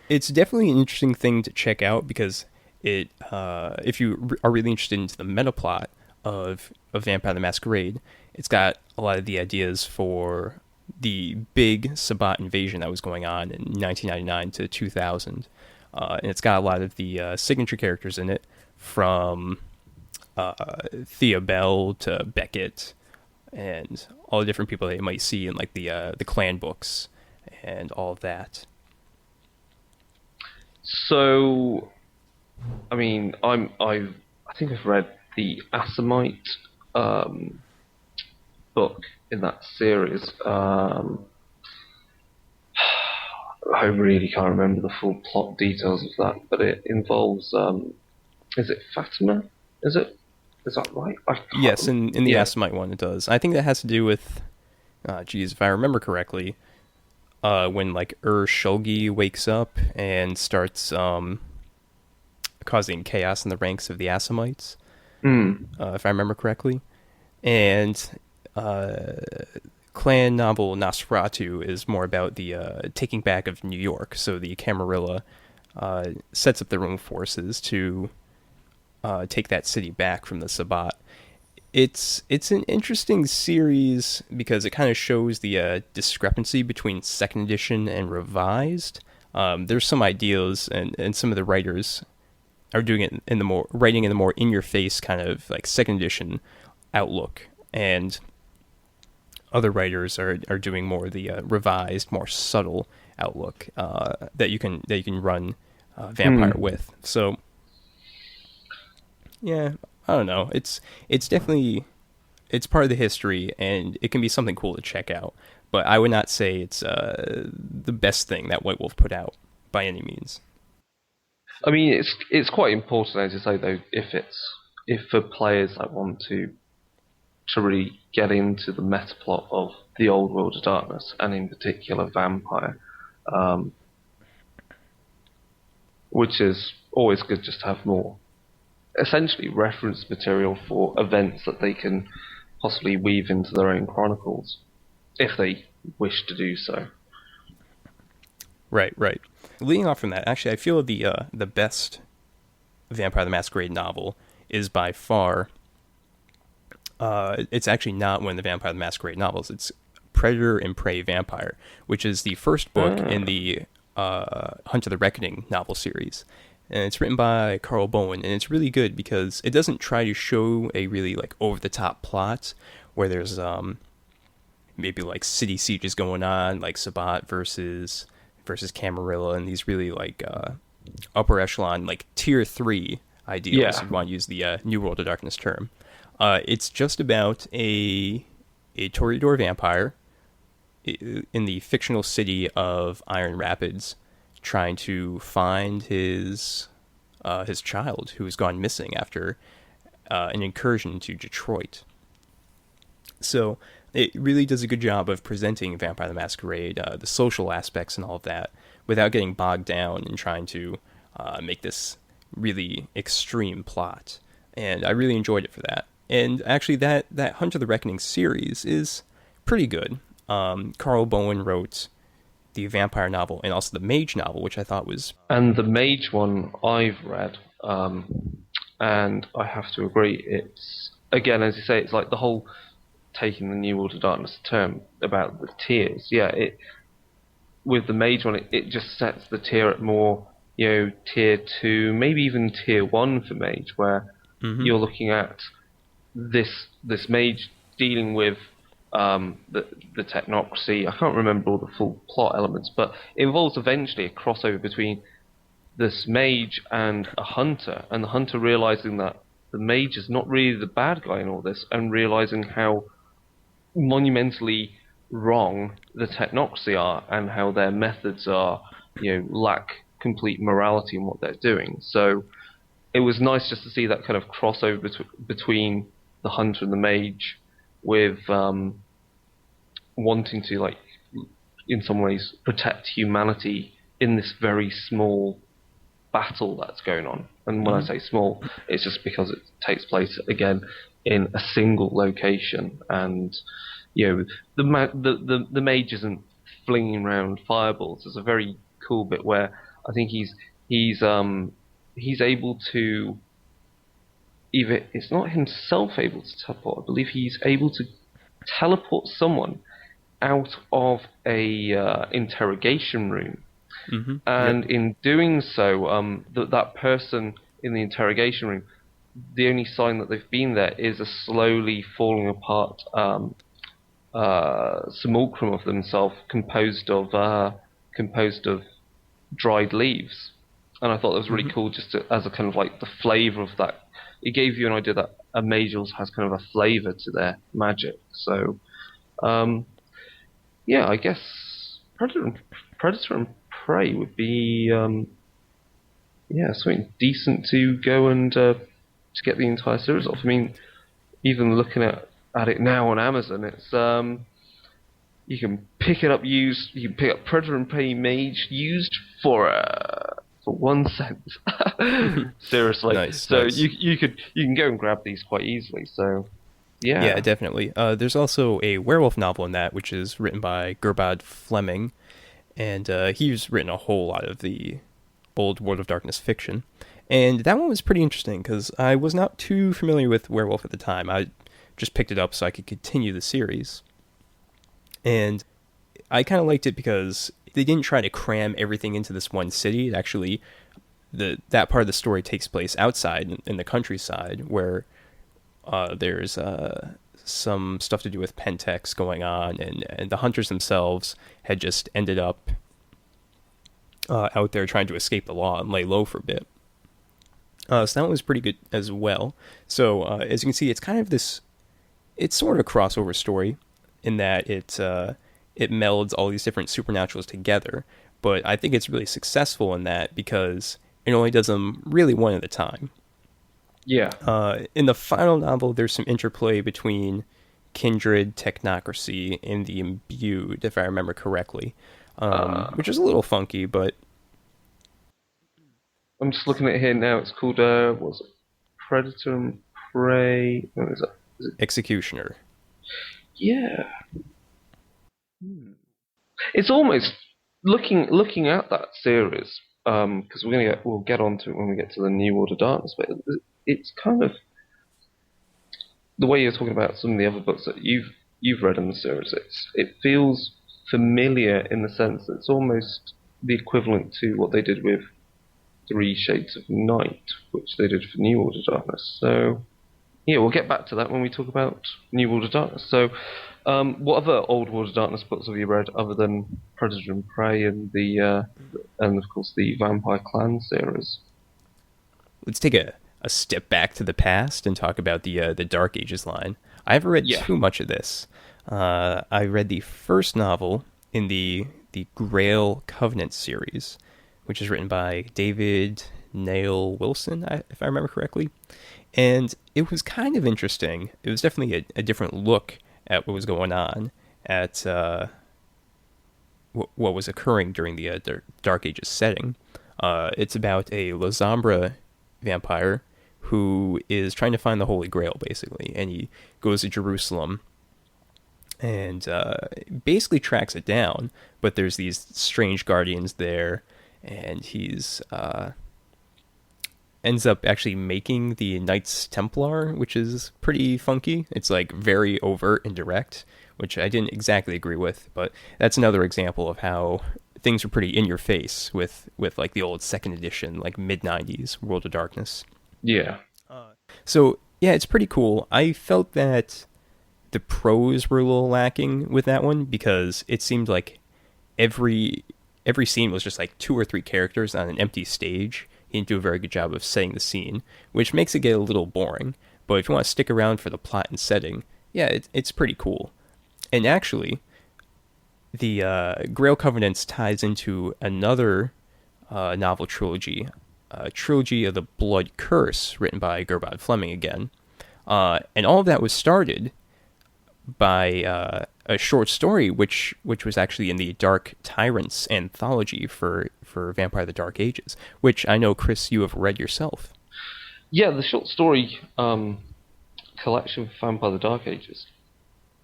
It's definitely an interesting thing to check out because if you are really interested into the meta plot of Vampire the Masquerade, it's got a lot of the ideas for the big Sabbat invasion that was going on in 1999 to 2000. And it's got a lot of the signature characters in it, from Thea Bell to Beckett, and all the different people that you might see in like the clan books and all of that. So, I mean, I think I've read the Assamite book in that series. I really can't remember the full plot details of that, but it involves is it Fatima? Is that right? Yes, in the Yeah. Assamite one it does. I think that has to do with, geez, if I remember correctly, when like Shulgi wakes up and starts causing chaos in the ranks of the Assamites, Mm. if I remember correctly. And clan novel Nosferatu is more about the taking back of New York. So the Camarilla sets up their own forces to take that city back from the Sabbat. It's an interesting series because it kind of shows the discrepancy between second edition and revised. There's some ideas, and some of the writers are doing it in the more writing in the more in your face kind of like second edition outlook, and other writers are doing more the revised, more subtle outlook that you can run Vampire with. So yeah, I don't know. It's definitely it's part of the history, and it can be something cool to check out. But I would not say it's the best thing that White Wolf put out by any means. I mean, it's quite important, as you say, though, if for players that want to really get into the meta plot of the old World of Darkness, and in particular Vampire, um, which is always good just to have more, essentially reference material for events that they can possibly weave into their own chronicles, if they wish to do so. Right, right. Leading off from that, actually, I feel the best Vampire the Masquerade novel is by far. It's actually not one of the Vampire the Masquerade novels. It's Predator and Prey Vampire, which is the first book in the Hunt of the Reckoning novel series. And it's written by Carl Bowen, and it's really good because it doesn't try to show a really like over the top plot where there's maybe like city sieges going on, like Sabbat versus Camarilla, and these really like upper echelon, like tier 3 ideals, if you want to use the New World of Darkness term. It's just about a Toreador vampire in the fictional city of Iron Rapids, trying to find his child who has gone missing after an incursion to Detroit. So it really does a good job of presenting Vampire the Masquerade, the social aspects and all of that, without getting bogged down and trying to make this really extreme plot. And I really enjoyed it for that. And actually, that Hunt of the Reckoning series is pretty good. Carl Bowen wrote the vampire novel and also the mage novel, which I thought was... And the mage one I've read, and I have to agree, it's, again, as you say, it's like the whole taking the New World of Darkness term about the tiers. Yeah, with the mage one, it just sets the tier at more, tier 2, maybe even tier 1 for mage, where you're looking at this mage dealing with the technocracy. I can't remember all the full plot elements, but it involves eventually a crossover between this mage and a hunter, and the hunter realizing that the mage is not really the bad guy in all this, and realizing how monumentally wrong the technocracy are, and how their methods are, lack complete morality in what they're doing. So it was nice just to see that kind of crossover between the hunter and the mage, with wanting to like in some ways protect humanity in this very small battle that's going on. And when I say small, it's just because it takes place again in a single location, and the mage isn't flinging around fireballs. There's a very cool bit where I think he's able to either it's not himself able to teleport. I believe he's able to teleport someone out of a interrogation room, and in doing so, that person in the interrogation room, the only sign that they've been there is a slowly falling apart simulacrum of themselves, composed of dried leaves. And I thought that was really cool, just as a kind of like the flavour of that. It gave you an idea that a mage also has kind of a flavour to their magic. So, yeah, I guess Predator and Prey would be, something decent to go and to get the entire series off. I mean, even looking at it now on Amazon, it's you can pick it up used. You can pick up Predator and Prey Mage used for 1 cent. Seriously, Nice. So nice. you can go and grab these quite easily. So yeah, Yeah, definitely. There's also a werewolf novel in that, which is written by Gerbad Fleming, and he's written a whole lot of the old World of Darkness fiction. And that one was pretty interesting because I was not too familiar with werewolf at the time. I just picked it up so I could continue the series. And I kind of liked it because they didn't try to cram everything into this one city. It actually, that part of the story takes place outside in the countryside, where there's some stuff to do with Pentex going on, and the hunters themselves had just ended up out there trying to escape the law and lay low for a bit. So that one was pretty good as well. So as you can see, it's kind of this, it's sort of a crossover story in that it melds all these different supernaturals together. But I think it's really successful in that because it only does them really one at a time. yeah. In the final novel, there's some interplay between kindred, technocracy, and the imbued, if I remember correctly, which is a little funky, but I'm just looking at it here now. It's called what's it? Predator and Prey. What is that? Is it? Executioner. Yeah. It's almost looking at that series, because we'll get onto it when we get to the New World of Darkness. But it's kind of the way you're talking about some of the other books that you've read in the series. It feels familiar in the sense that it's almost the equivalent to what they did with Three Shades of Night, which they did for New World of Darkness. So yeah, we'll get back to that when we talk about New World of Darkness. So, what other Old World of Darkness books have you read other than Predator and Prey and and of course the Vampire Clan series? Let's take a step back to the past and talk about the Dark Ages line. I haven't read too much of this. I read the first novel in the Grail Covenant series, which is written by David Nail Wilson, if I remember correctly. And it was kind of interesting. It was definitely a different look at what was going on, at what was occurring during the Dark Ages setting. It's about a Lasombra vampire who is trying to find the Holy Grail, basically. And he goes to Jerusalem and basically tracks it down. But there's these strange guardians there, and he's ends up actually making the Knights Templar, which is pretty funky. It's like very overt and direct, which I didn't exactly agree with, but that's another example of how things were pretty in your face with like the old second edition, like mid-90s World of Darkness. Yeah. So yeah, it's pretty cool. I felt that the prose were a little lacking with that one because it seemed like every scene was just like 2 or 3 characters on an empty stage. He didn't do a very good job of setting the scene, which makes it get a little boring. But if you want to stick around for the plot and setting, yeah, it's pretty cool. And actually, the Grail Covenants ties into another novel trilogy, Trilogy of the Blood Curse, written by Gerbad Fleming again. And all of that was started by a a short story which was actually in the Dark Tyrants anthology for Vampire the Dark Ages, which I know, Chris, you have read yourself. Yeah, the short story collection for Vampire the Dark Ages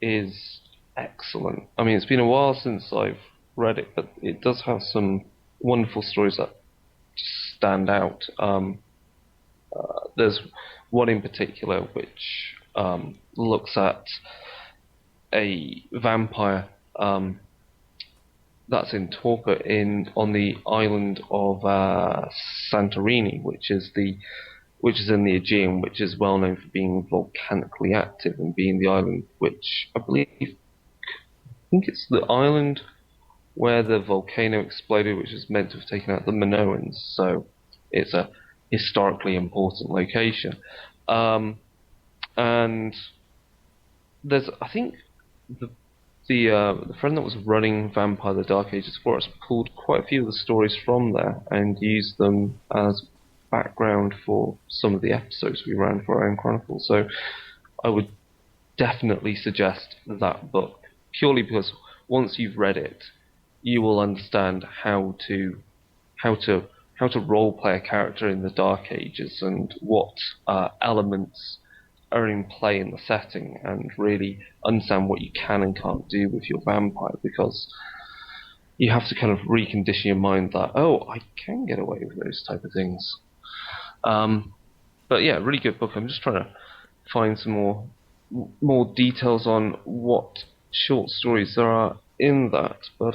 is excellent. I mean, it's been a while since I've read it, but it does have some wonderful stories that stand out. There's one in particular which looks at a vampire that's in torpor on the island of Santorini, which is in the Aegean, which is well known for being volcanically active and being the island which I think it's the island where the volcano exploded, which is meant to have taken out the Minoans. So it's a historically important location. And there's, I think, the friend that was running Vampire the Dark Ages for us pulled quite a few of the stories from there and used them as background for some of the episodes we ran for our own Chronicle. So I would definitely suggest that book, purely because once you've read it, you will understand how to role play a character in the Dark Ages and what elements are in play in the setting, and really understand what you can and can't do with your vampire, because you have to kind of recondition your mind that, oh, I can get away with those type of things. But yeah, really good book. I'm just trying to find some more details on what short stories there are in that, but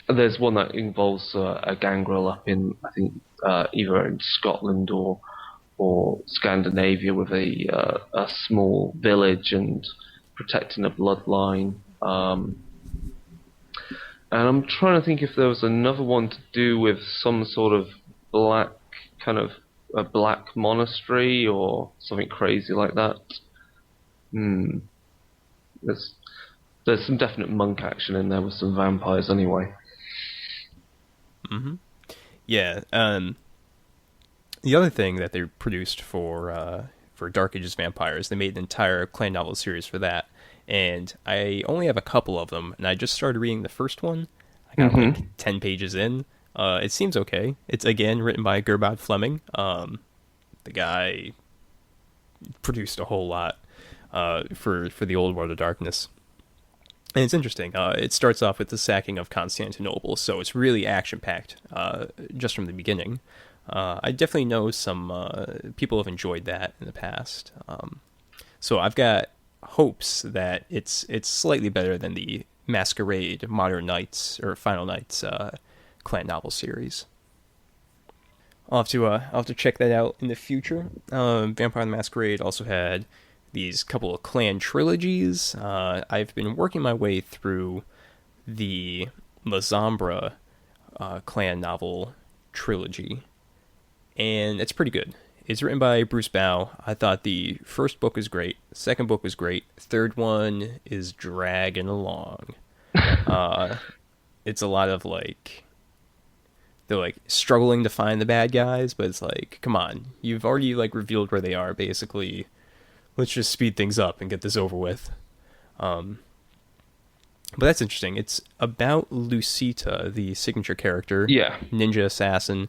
there's one that involves a gangrel up in, I think, either in Scotland or Scandinavia, with a small village and protecting a bloodline. And I'm trying to think if there was another one to do with some sort of black, kind of a black monastery or something crazy like that. There's some definite monk action in there with some vampires anyway. Mm-hmm. Yeah. The other thing that they produced for Dark Ages Vampires, they made an entire clan novel series for that, and I only have a couple of them, and I just started reading the first one. I got like 10 pages in. It seems okay. It's, again, written by Gerbad Fleming. The guy produced a whole lot for the Old World of Darkness. And it's interesting. It starts off with the sacking of Constantinople, so it's really action-packed just from the beginning. I definitely know some people have enjoyed that in the past. So I've got hopes that it's slightly better than the Masquerade Modern Knights or Final Knights clan novel series. I'll have to check that out in the future. Vampire the Masquerade also had these couple of clan trilogies. I've been working my way through the La Sombra clan novel trilogy, and it's pretty good. It's written by Bruce Bow. I thought the first book was great. The second book was great. Third one is dragging along. It's a lot of they're like struggling to find the bad guys, but it's like, come on, you've already like revealed where they are. Basically, let's just speed things up and get this over with. But that's interesting. It's about Lucita, the signature character, ninja assassin,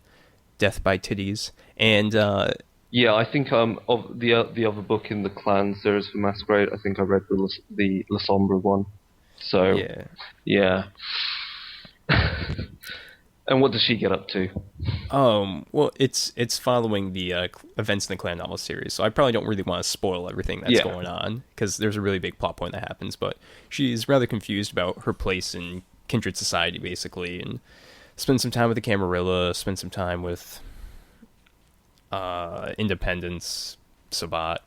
death by titties, and I think of the other book in the clan series for Masquerade, I think I read the La Sombra one. So yeah. And what does she get up to? Well, it's following the events in the clan novel series, so I probably don't really want to spoil everything that's going on, because there's a really big plot point that happens, but she's rather confused about her place in kindred society, basically, and spend some time with the Camarilla, spend some time with Independence, Sabat,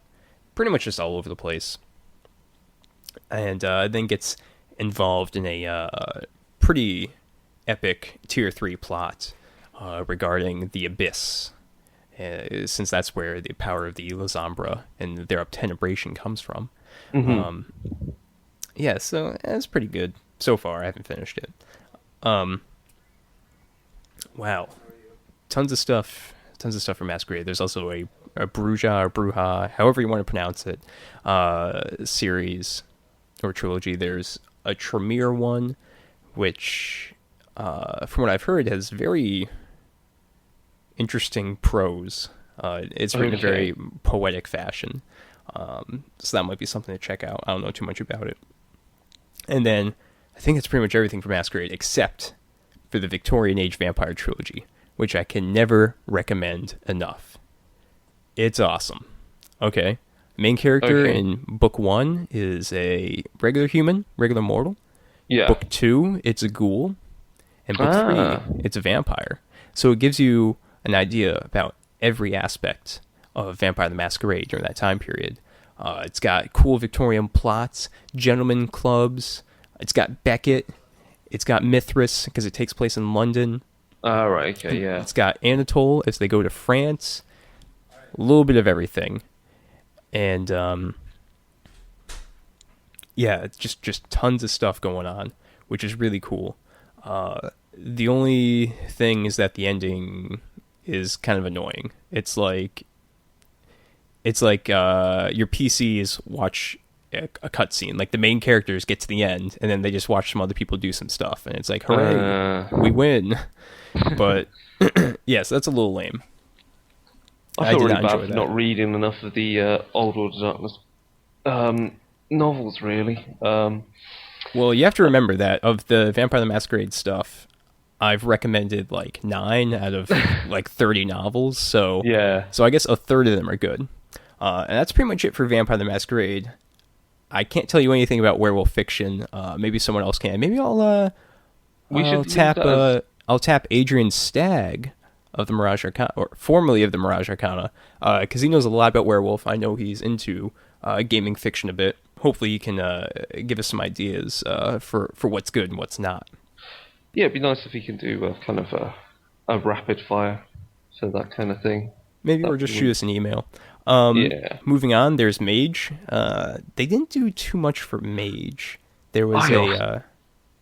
pretty much just all over the place, and then gets involved in a pretty epic tier 3 plot regarding the Abyss, since that's where the power of the La Sombra and their obtenebration comes from. So it's pretty good so far. I haven't finished it. Wow, tons of stuff from Masquerade. There's also a Bruja or Bruja, however you want to pronounce it, series or trilogy. There's a Tremere one, which, from what I've heard, has very interesting prose. It's written in a very poetic fashion. So that might be something to check out. I don't know too much about it. And then I think it's pretty much everything for Masquerade except for the Victorian Age Vampire Trilogy, which I can never recommend enough. It's awesome. Okay. Main character in book 1 is a regular human, regular mortal. Yeah. Book 2, it's a ghoul. And book 3, it's a vampire. So it gives you an idea about every aspect of Vampire the Masquerade during that time period. It's got cool Victorian plots, gentlemen clubs. It's got Beckett. It's got Mithras because it takes place in London. Right, okay, yeah. It's got Anatole as they go to France. A little bit of everything. And, yeah, just tons of stuff going on, which is really cool. The only thing is that the ending is kind of annoying. It's like your PCs watch a cutscene. Like the main characters get to the end, and then they just watch some other people do some stuff, and it's like, hooray, we win. But yes, that's a little lame. I feel really bad for not reading enough of the Old World of Darkness novels, really. Well, you have to remember that of the Vampire the Masquerade stuff, I've recommended like 9 out of like 30 novels, so yeah. So I guess a third of them are good. And that's pretty much it for Vampire the Masquerade. I can't tell you anything about Werewolf Fiction. Maybe someone else can. Maybe I'll tap Adrian Stagg of the Mirage Arcana, or formerly of the Mirage Arcana, because he knows a lot about werewolf. I know he's into gaming fiction a bit. Hopefully he can give us some ideas for what's good and what's not. Yeah, it'd be nice if he can do kind of a rapid fire, so that kind of thing. Maybe, or just shoot us an email. Yeah. Moving on, there's Mage. They didn't do too much for Mage. There was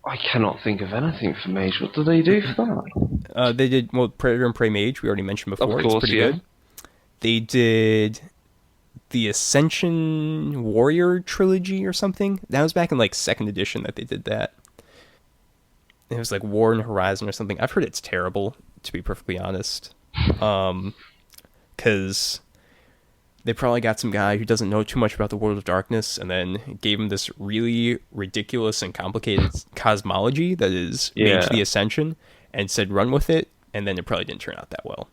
I cannot think of anything for Mage. What do they do for that? They did, well, Predator and Prey Mage, we already mentioned before. Of course, it's pretty good. They did the Ascension Warrior Trilogy or something. That was back in like 2nd edition that they did that. It was like War and Horizon or something. I've heard it's terrible, to be perfectly honest. Because they probably got some guy who doesn't know too much about the World of Darkness and then gave him this really ridiculous and complicated cosmology that is Mage the Ascension and said run with it, and then it probably didn't turn out that well.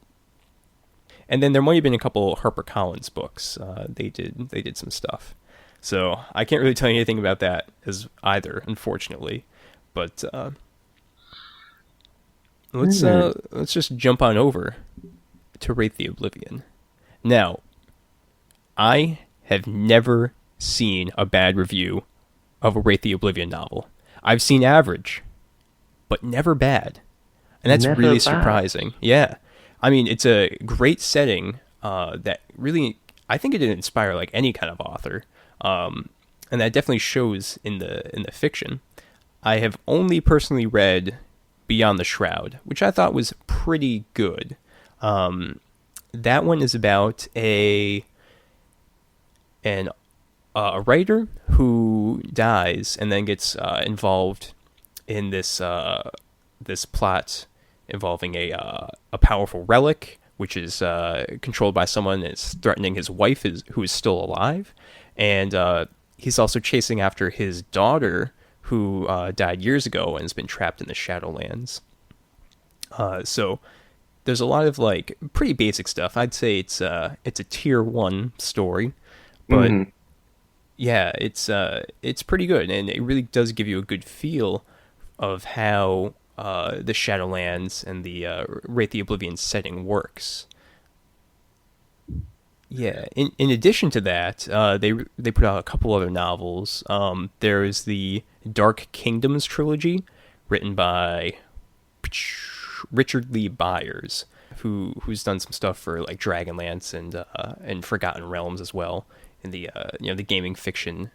And then there might have been a couple HarperCollins books. They did some stuff. So I can't really tell you anything about that as either, unfortunately. But let's just jump on over to Wraith the Oblivion. Now, I have never seen a bad review of a Wraith the Oblivion novel. I've seen average, but never bad. And that's never really bad. surprising. Yeah. I mean, it's a great setting that really, I think it did inspire like any kind of author. And that definitely shows in the fiction. I have only personally read Beyond the Shroud, which I thought was pretty good. That one is about a writer who dies and then gets involved in this plot involving a powerful relic, which is controlled by someone that's threatening his wife, who is still alive, and he's also chasing after his daughter, who died years ago and has been trapped in the Shadowlands. So there's a lot of like pretty basic stuff. I'd say it's a tier 1 story, but yeah, it's pretty good, and it really does give you a good feel of how the Shadowlands and the Wraith the Oblivion setting works. Yeah. In addition to that, they put out a couple other novels. There is the Dark Kingdoms trilogy, written by Richard Lee Byers, who's done some stuff for like Dragonlance and Forgotten Realms as well, in the the gaming fiction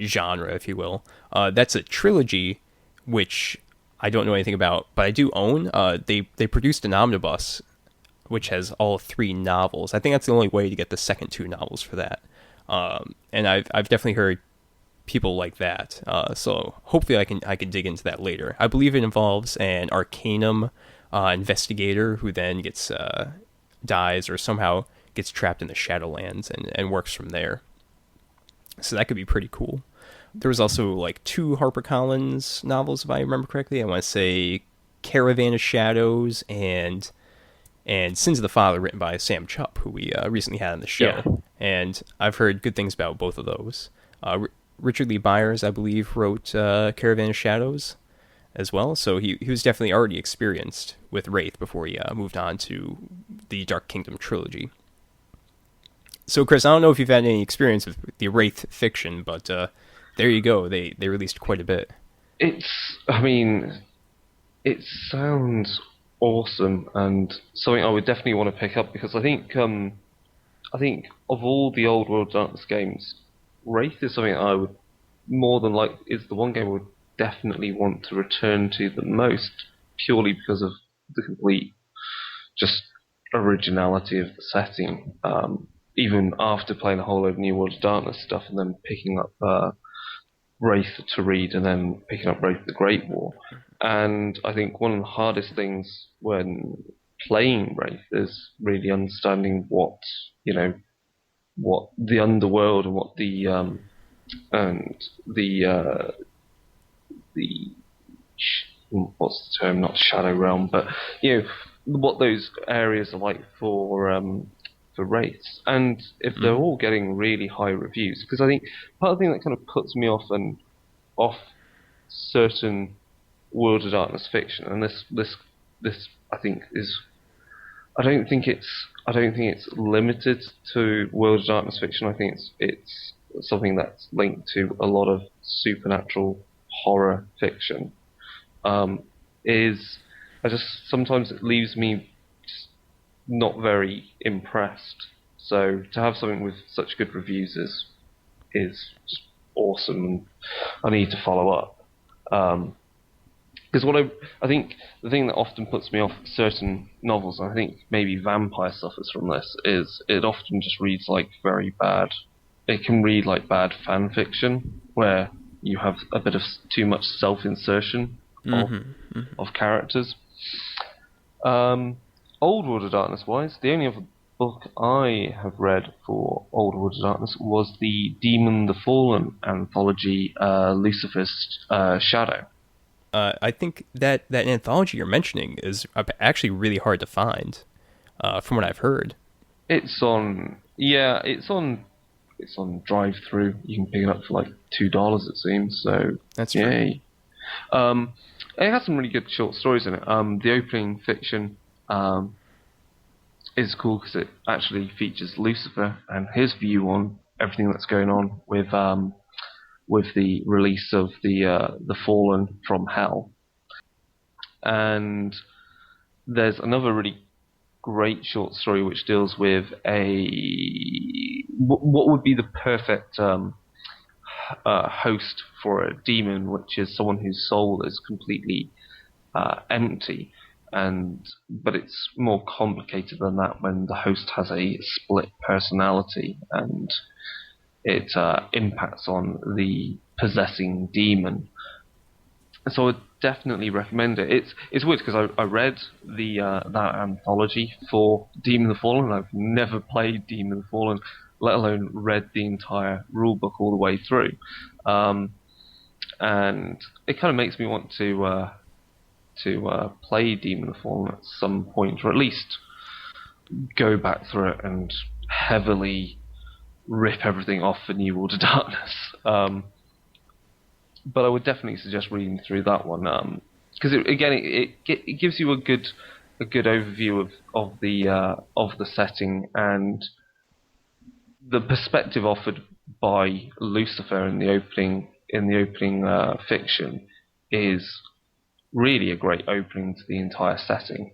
genre, if you will. That's a trilogy which I don't know anything about, but I do own. They produced an omnibus which has all 3 novels. I think that's the only way to get the second 2 novels for that. And I've definitely heard people like that. So hopefully I can dig into that later. I believe it involves an Arcanum investigator who then gets dies or somehow gets trapped in the Shadowlands and works from there. So that could be pretty cool. There was also like 2 HarperCollins novels, if I remember correctly. I want to say Caravan of Shadows and Sins of the Father, written by Sam Chupp, who we recently had on the show. Yeah. And I've heard good things about both of those. Richard Lee Byers, I believe, wrote Caravan of Shadows as well. So he was definitely already experienced with Wraith before he moved on to the Dark Kingdom trilogy. So, Chris, I don't know if you've had any experience with the Wraith fiction, but there you go. They released quite a bit. I mean, it sounds awesome and something I would definitely want to pick up because I think of all the old World of Darkness games, Wraith is something I would more than like is the one game I would definitely want to return to the most, purely because of the complete just originality of the setting. Even after playing a whole load of New World of Darkness stuff and then picking up Wraith to read and then picking up Wraith the Great War. And I think one of the hardest things when playing Wraith is really understanding what the underworld and what the what's the term? Not Shadow Realm, but what those areas are like for Wraiths, and if they're all getting really high reviews, because I think part of the thing that kind of puts me off certain World of Darkness fiction, and this I think is I don't think it's limited to World of Darkness fiction. I think it's something that's linked to a lot of supernatural horror fiction. Is I just sometimes it leaves me just not very impressed. So to have something with such good reviews is just awesome, and I need to follow up. Because I think the thing that often puts me off certain novels, and I think maybe Vampire suffers from this, is it often just reads like very bad. It can read like bad fan fiction, where you have a bit of too much self-insertion of characters. Old World of Darkness wise, the only other book I have read for Old World of Darkness was the Demon the Fallen anthology, Lucifer's Shadow. I think that anthology you're mentioning is actually really hard to find, from what I've heard. It's on drive through. You can pick it up for like $2, it seems. So that's yay. It has some really good short stories in it. The opening fiction is cool because it actually features Lucifer and his view on everything that's going on with the release of the Fallen from Hell. And there's another really great short story which deals with what would be the perfect host for a demon, which is someone whose soul is completely empty. But it's more complicated than that when the host has a split personality and it impacts on the possessing demon. So I definitely recommend it. It's weird because I read that anthology for Demon the Fallen. I've never played Demon the Fallen, let alone read the entire rulebook all the way through. And it kind of makes me want to play Demon the Fallen at some point, or at least go back through it and heavily rip everything off for New World of Darkness. But I would definitely suggest reading through that one, because it gives you a good overview of the setting, and the perspective offered by Lucifer in the opening fiction is really a great opening to the entire setting.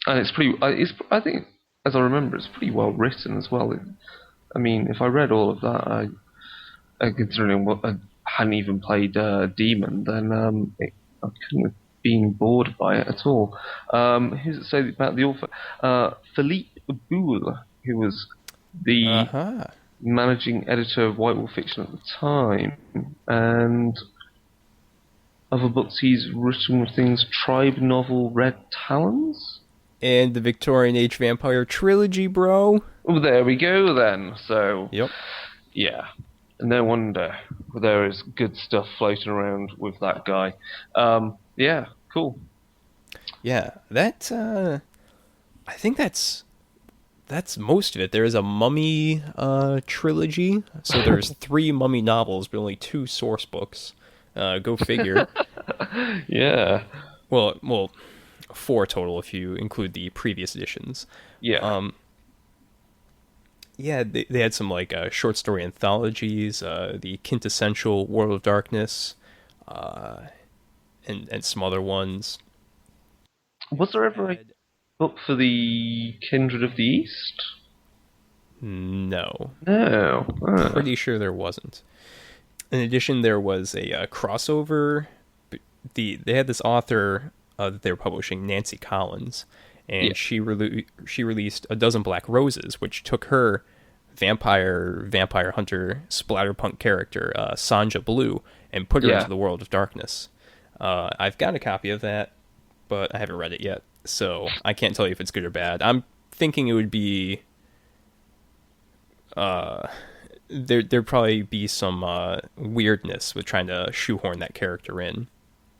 And I think, as I remember, it's pretty well written as well. I mean, if I read all of that, considering what I hadn't even played Demon, then I couldn't have been bored by it at all. Who's it say about the author? Philippe Boule, who was the managing editor of White Wolf Fiction at the time, and other books he's written with things Tribe novel Red Talons. And the Victorian Age Vampire trilogy, bro. Well, there we go then. So, Yep. yeah, no wonder there is good stuff floating around with that guy. Yeah, cool. Yeah, that I think that's most of it. There is a Mummy trilogy, so there's 3 Mummy novels, but only 2 source books. Go figure. Yeah, Well, 4 total if you include the previous editions. yeah. Yeah, they had some like short story anthologies, the Quintessential World of Darkness, and some other ones. Was there ever a book for the Kindred of the East? No, No. pretty sure there wasn't. In addition, there was a crossover. They had this author that they were publishing, Nancy Collins, and Yeah. she released A Dozen Black Roses, which took her vampire hunter splatterpunk character Sanja Blue and put her Yeah. into the world of darkness. I've got a copy of that, but I haven't read it yet, so I can't tell you if it's good or bad. I'm thinking it would be there'd probably be some weirdness with trying to shoehorn that character in,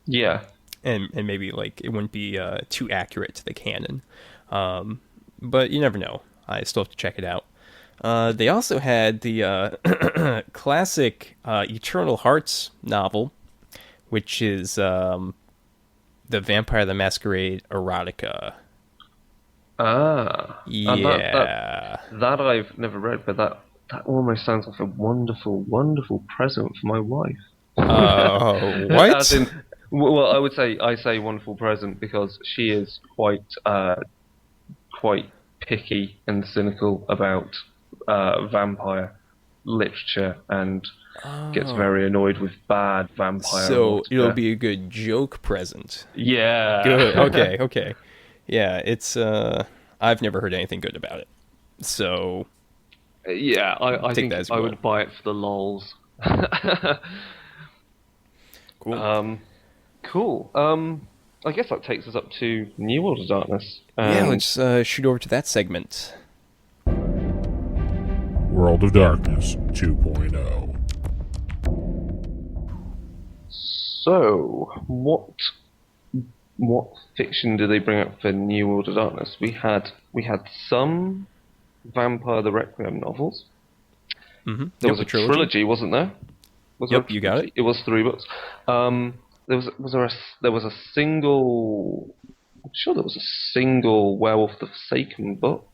Yeah. and maybe like it wouldn't be too accurate to the canon. But you never know. I still have to check it out. They also had the classic Eternal Hearts novel, which is the Vampire the Masquerade erotica. And Yeah. that I've never read, but that almost sounds like a wonderful, wonderful present for my wife. What? As in, well, I say wonderful present because she is quite picky and cynical about vampire literature and gets very annoyed with bad vampire. So literature. it'll be a good joke present. Yeah. Good. Okay. Yeah, it's I've never heard anything good about it. So Yeah, I Take think that as I well. would buy it for the lols. cool. Cool. I guess that takes us up to New World of Darkness. Yeah, let's shoot over to that segment. World of Darkness 2.0. So, what fiction do they bring up for New World of Darkness? We had some Vampire the Requiem novels. Mm-hmm. There was a trilogy, wasn't there? Was Yep, there a you got trilogy? it. It was 3 books. There was a single. I'm sure there was a single Werewolf the Forsaken book.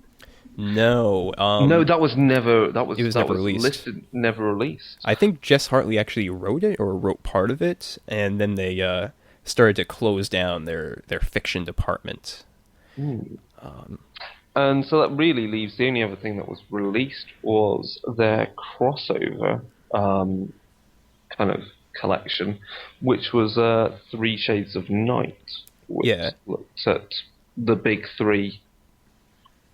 No. No, that was never. That was It was that never was released. listed, never released. I think Jess Hartley actually wrote it or wrote part of it, and then they started to close down their fiction department. And so that really leaves the only other thing that was released was their crossover kind of collection, which was 3 Shades of Night, which Yeah. looked at the big 3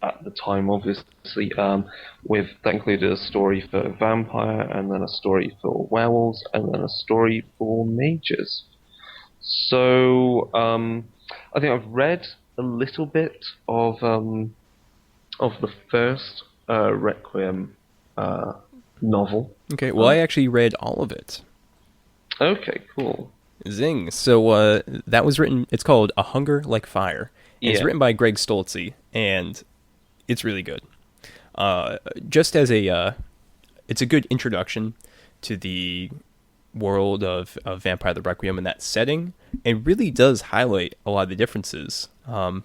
at the time, obviously, with that included a story for vampire, and then a story for werewolves, and then a story for mages. So I think I've read a little bit of the first Requiem novel. Okay, well, I actually read all of it. Okay, cool. Zing. So that was written, it's called A Hunger Like Fire. And It's Yeah. written by Greg Stolze, and it's really good. Just as it's a good introduction to the world of Vampire the Requiem in that setting, and really does highlight a lot of the differences. There's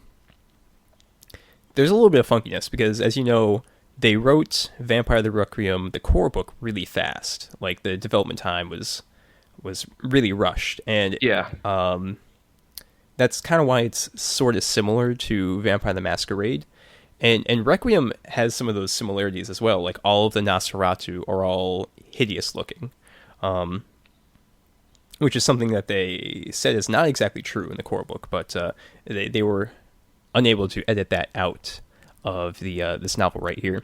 a little bit of funkiness, because as you know, they wrote Vampire the Requiem, the core book, really fast. Like, the development time was really rushed, and Yeah. that's kind of why it's sort of similar to Vampire the Masquerade. And Requiem has some of those similarities as well. Like, all of the Nosferatu are all hideous looking, which is something that they said is not exactly true in the core book, but they were unable to edit that out of the this novel right here.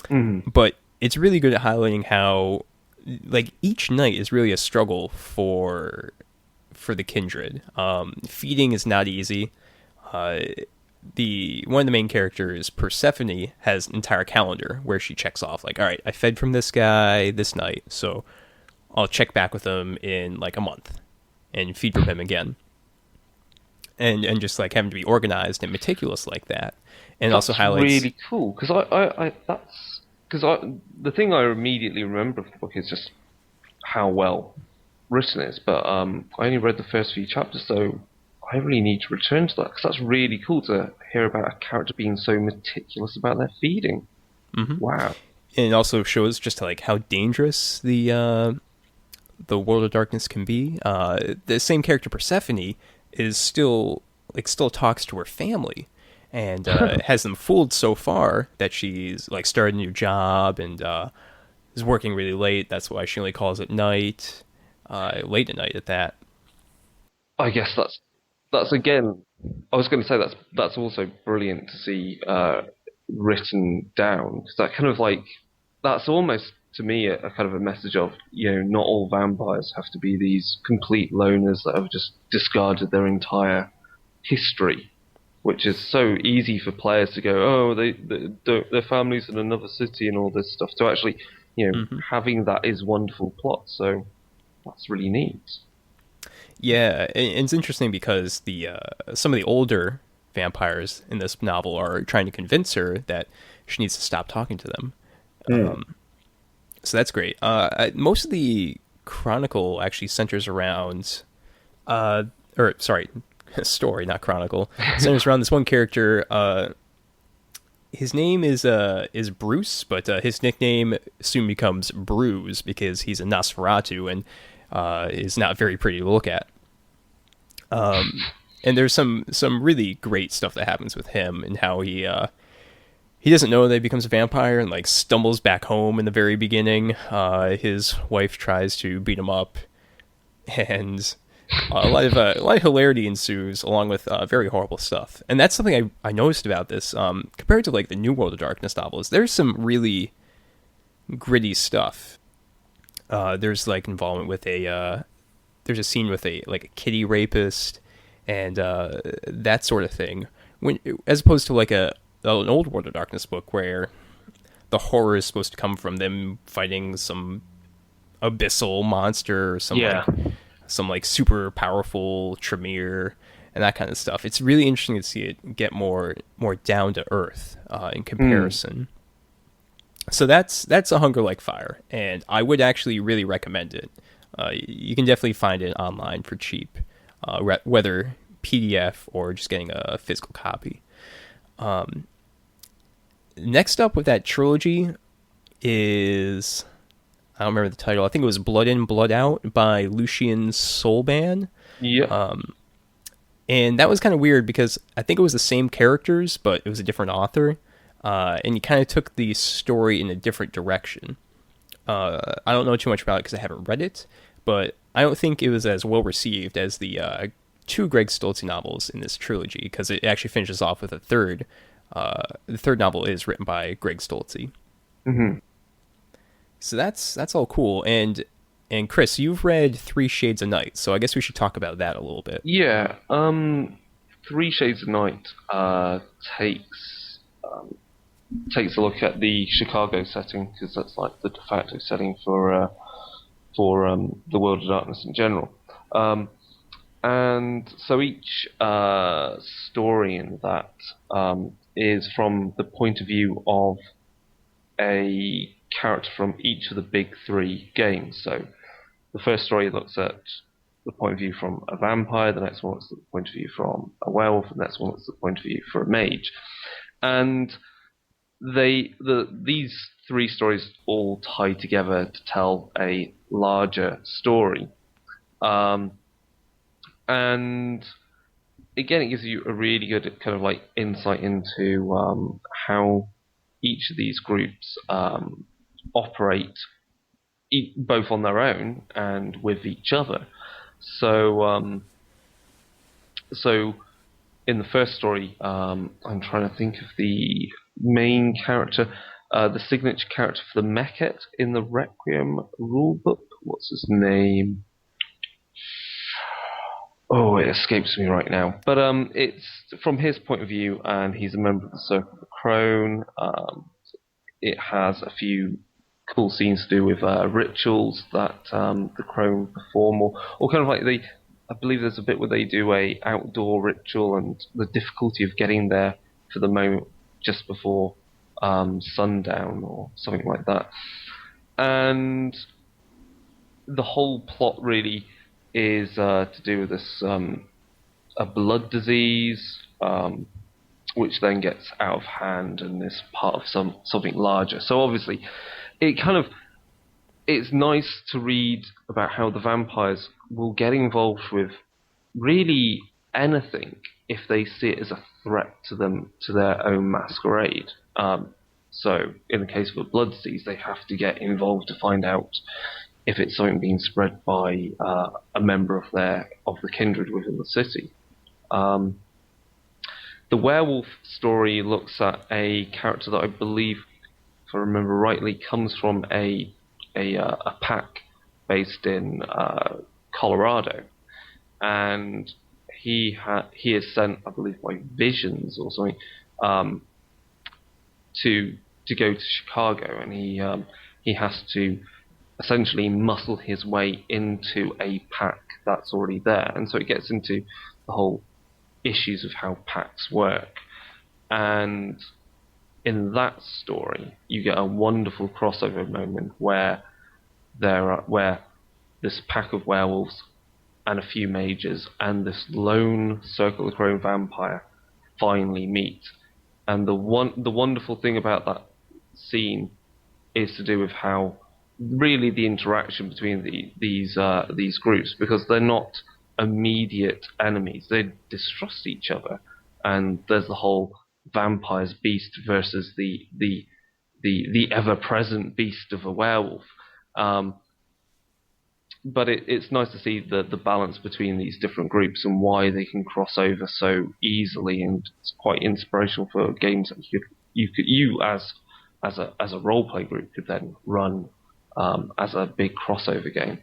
Mm. But it's really good at highlighting how like each night is really a struggle for the kindred. Feeding is not easy. Uh, the one of the main characters, Persephone, has an entire calendar where she checks off like, all right, I fed from this guy this night, so I'll check back with him in like a month and feed from him again. And just like having to be organized and meticulous like that, and That's also highlights. really cool because the thing I immediately remember of the book is just how well written it is. But I only read the first few chapters, so I really need to return to that because that's really cool to hear about a character being so meticulous about their feeding. Mm-hmm. Wow. And it also shows just like how dangerous the World of Darkness can be. The same character Persephone is still talks to her family, and has them fooled so far that she's like started a new job and is working really late. That's why she only calls at night, late at night at that. I guess that's again. I was going to say that's also brilliant to see written down because that kind of like that's almost to me a kind of a message of not all vampires have to be these complete loners that have just discarded their entire history, which is so easy for players to go, oh, their families in another city and all this stuff. To actually, having that is wonderful plot. So that's really neat. Yeah, and it's interesting because the some of the older vampires in this novel are trying to convince her that she needs to stop talking to them. So that's great. Most of the chronicle actually centers around, or sorry, story, not chronicle, centers around this one character. His name is Bruce, but his nickname soon becomes Bruise because he's a Nosferatu and is not very pretty to look at. And there's some really great stuff that happens with him and how he doesn't know that he becomes a vampire and like stumbles back home in the very beginning. His wife tries to beat him up, and a lot of hilarity ensues along with very horrible stuff. And that's something I noticed about this compared to like the New World of Darkness novels. There's some really gritty stuff. There's like involvement with there's a scene with a kitty rapist and that sort of thing. As opposed to like an old World of Darkness book where the horror is supposed to come from them fighting some abyssal monster or some super powerful Tremere and that kind of stuff. It's really interesting to see it get more down to earth in comparison. So that's A Hunger Like Fire, and I would actually really recommend it. You can definitely find it online for cheap, whether PDF or just getting a physical copy. Next up with that trilogy is, I don't remember the title. I think it was Blood In, Blood Out by Lucian Solban. Yeah. And that was kind of weird because I think it was the same characters, but it was a different author. And he kind of took the story in a different direction. I don't know too much about it because I haven't read it, but I don't think it was as well received as the two Greg Stolze novels in this trilogy because it actually finishes off with a third. The third novel is written by Greg Stolze. Mm-hmm. So that's all cool. And Chris, you've read 3 Shades of Night, so I guess we should talk about that a little bit. Yeah. 3 Shades of Night takes a look at the Chicago setting because that's like the de facto setting for the World of Darkness in general. And so each story in that is from the point of view of a character from each of the big 3 games. So the first story looks at the point of view from a vampire, the next one looks at the point of view from a werewolf, and the next one looks at the point of view for a mage. And these 3 stories all tie together to tell a larger story. And again, it gives you a really good kind of like insight into how each of these groups operate both on their own and with each other. So in the first story, I'm trying to think of the main character. the signature character for the Mechet in the Requiem rulebook. What's his name? Oh, it escapes me right now. But it's from his point of view, and he's a member of the Circle of the Crone. It has a few cool scenes to do with rituals that the Crone perform, or kind of like I believe there's a bit where they do a outdoor ritual, and the difficulty of getting there for the moment just before sundown or something like that. And the whole plot really is to do with this a blood disease, which then gets out of hand and is part of something larger. So obviously, it's nice to read about how the vampires will get involved with really anything if they see it as a threat to them, to their own masquerade. So in the case of a blood disease, they have to get involved to find out if it's something being spread by a member of the kindred within the city. The werewolf story looks at a character that I believe, if I remember rightly, comes from a pack based in Colorado, and he is sent, I believe, by visions or something, to go to Chicago, and he has to essentially muscle his way into a pack that's already there, and so it gets into the whole issues of how packs work. And in that story, you get a wonderful crossover moment where this pack of werewolves and a few mages and this lone Circle of the Crone vampire finally meet. And the wonderful thing about that scene is to do with how really the interaction between these groups, because they're not immediate enemies, they distrust each other, and there's the whole vampire's beast versus the ever-present beast of a werewolf. But it's nice to see the balance between these different groups and why they can cross over so easily, and it's quite inspirational for games that you as a role-play group could then run as a big crossover game.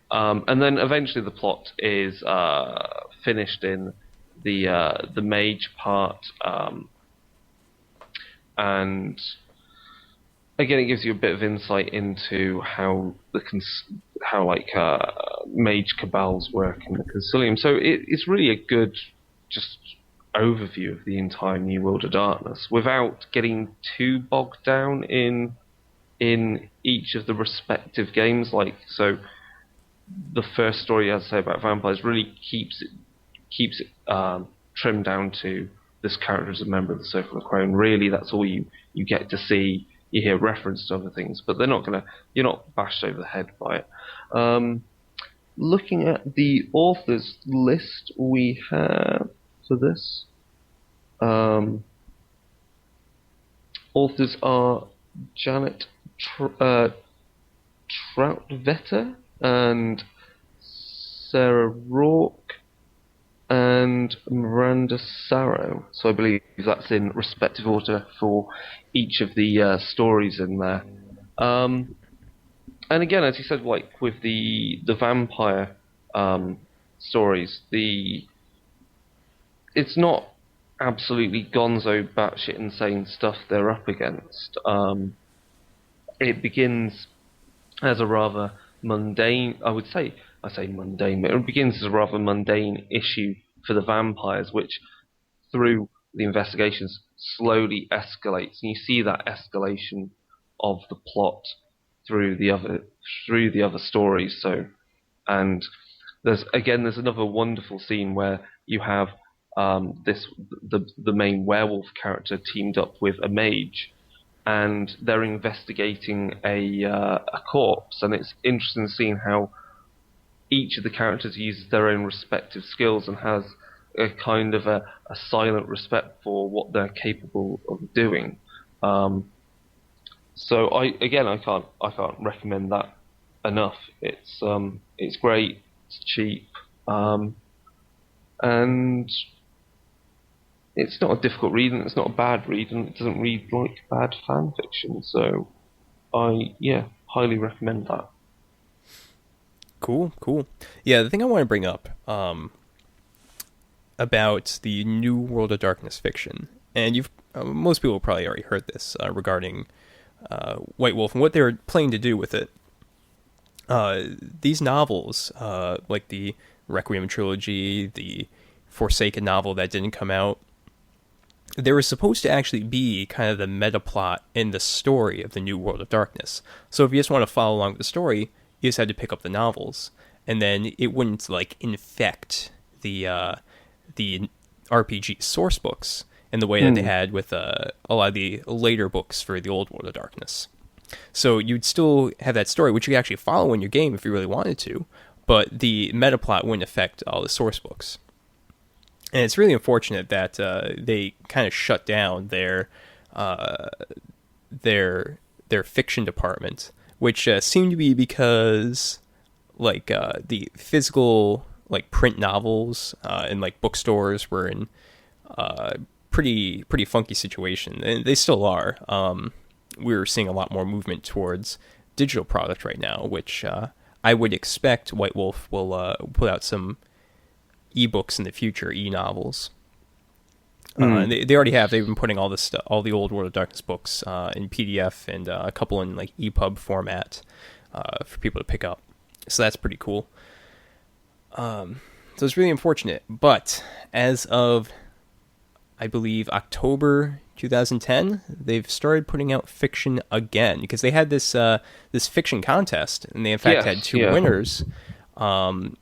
And then eventually the plot is finished in the mage part, and again it gives you a bit of insight into how mage cabals work in the Concilium. So it's really a good just overview of the entire New World of Darkness without getting too bogged down in each of the respective games. Like, so the first story, as I say, about vampires really keeps it trimmed down to this character as a member of the Circle of the Crone. Really, that's all you get to see. You hear reference to other things, but you're not bashed over the head by it. Looking at the authors list we have for this, authors are Janet Troutvetter and Sarah Rourke and Miranda Sarrow. So I believe that's in respective order for each of the stories in there. And again, as you said, like with the vampire stories, it's not absolutely gonzo batshit insane stuff they're up against. It begins as a rather mundane, I say mundane, but it begins as a rather mundane issue for the vampires, which through the investigations slowly escalates, and you see that escalation of the plot through the other stories. So, and there's another wonderful scene where you have the main werewolf character teamed up with a mage, and they're investigating a corpse, and it's interesting seeing how each of the characters uses their own respective skills and has a kind of a silent respect for what they're capable of doing. So I can't recommend that enough. It's great, it's cheap, and it's not a difficult read, and it's not a bad read, and it doesn't read like bad fan fiction. So I highly recommend that. Cool, cool. Yeah, the thing I want to bring up about the new World of Darkness fiction, and you've most people probably already heard this regarding White Wolf and what they were planning to do with it. These novels, like the Requiem trilogy, the Forsaken novel that didn't come out, they were supposed to actually be kind of the meta plot in the story of the New World of Darkness. So if you just want to follow along with the story, you just had to pick up the novels, and then it wouldn't like infect the RPG source books in the way that they had with a lot of the later books for the old World of Darkness. So you'd still have that story, which you could actually follow in your game if you really wanted to, but the meta plot wouldn't affect all the source books. And it's really unfortunate that they kind of shut down uh, their fiction department, which seemed to be because like the physical like print novels in like bookstores were in pretty funky situation, and they still are. We're seeing a lot more movement towards digital product right now, which I would expect White Wolf will put out some ebooks in the future, e-novels. And they already have. They've been putting all this stuff, all the old World of Darkness books in PDF and a couple in like EPUB format for people to pick up. So that's pretty cool. So it's really unfortunate. But as of, I believe, October 2010, they've started putting out fiction again because they had this this fiction contest, and they in fact had two winners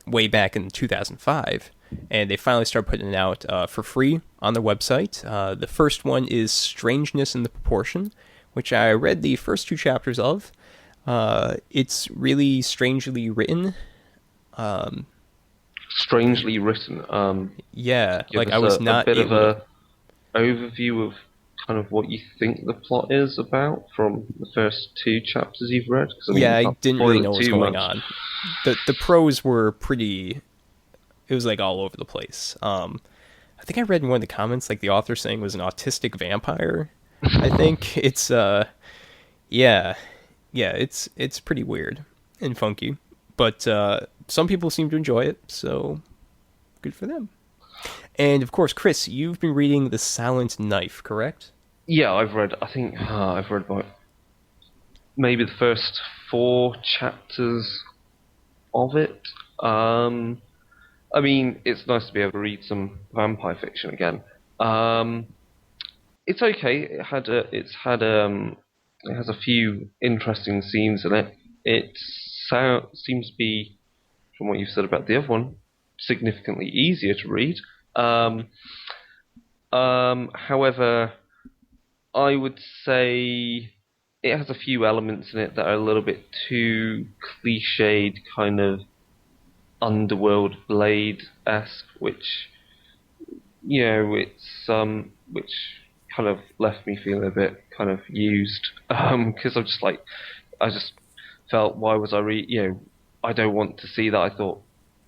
way back in 2005. And they finally started putting it out for free on their website. The first one is Strangeness in the Proportion, which I read the first two chapters of. It's really strangely written. Strangely written. Yeah, like I was not a bit able of a overview of kind of what you think the plot is about from the first two chapters you've read. 'Cause, yeah, I can't didn't spoil really it know what was too going much. on. The prose were pretty. It was like all over the place. I think I read in one of the comments like the author saying it was an autistic vampire. I think it's yeah, it's pretty weird and funky, but some people seem to enjoy it, so good for them. And of course, Chris, you've been reading The Silent Knife, correct? Yeah, I've read. I think I've read about maybe the first four chapters of it. I mean, it's nice to be able to read some vampire fiction again. It's okay. It has a few interesting scenes in it. It seems to be, from what you've said about the other one, significantly easier to read. However, I would say it has a few elements in it that are a little bit too cliched, kind of underworld Blade-esque, which which kind of left me feeling a bit kind of used, because I'm just like, I just felt, why was I don't want to see that. I thought,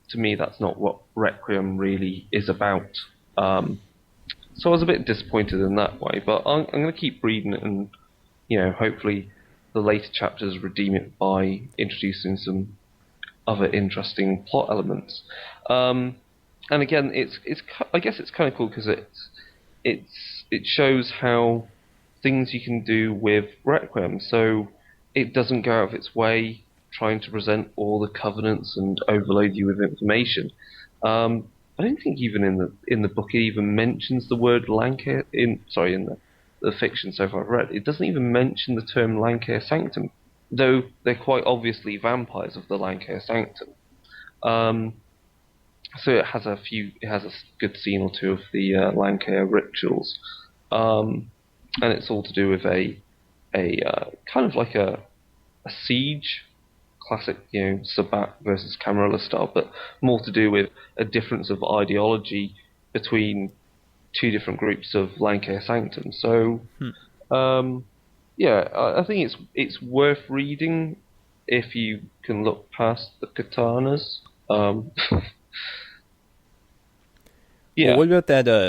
to me, that's not what Requiem really is about. So I was a bit disappointed in that way, but I'm going to keep reading it, and hopefully the later chapters redeem it by introducing some other interesting plot elements. And again, I guess it's kind of cool because it shows how things you can do with Requiem. So it doesn't go out of its way trying to present all the covenants and overload you with information. I don't think even in the book it even mentions the word Lancare in the fiction so far I've read. It doesn't even mention the term Lancare Sanctum, though they're quite obviously vampires of the Lancare Sanctum. So it has a good scene or two of the Lancare rituals, and it's all to do with a kind of like a siege, classic Sabat versus Camarilla style, but more to do with a difference of ideology between two different groups of Lancare Sanctum. So, yeah, I think it's worth reading if you can look past the katanas. Well, Yeah, what about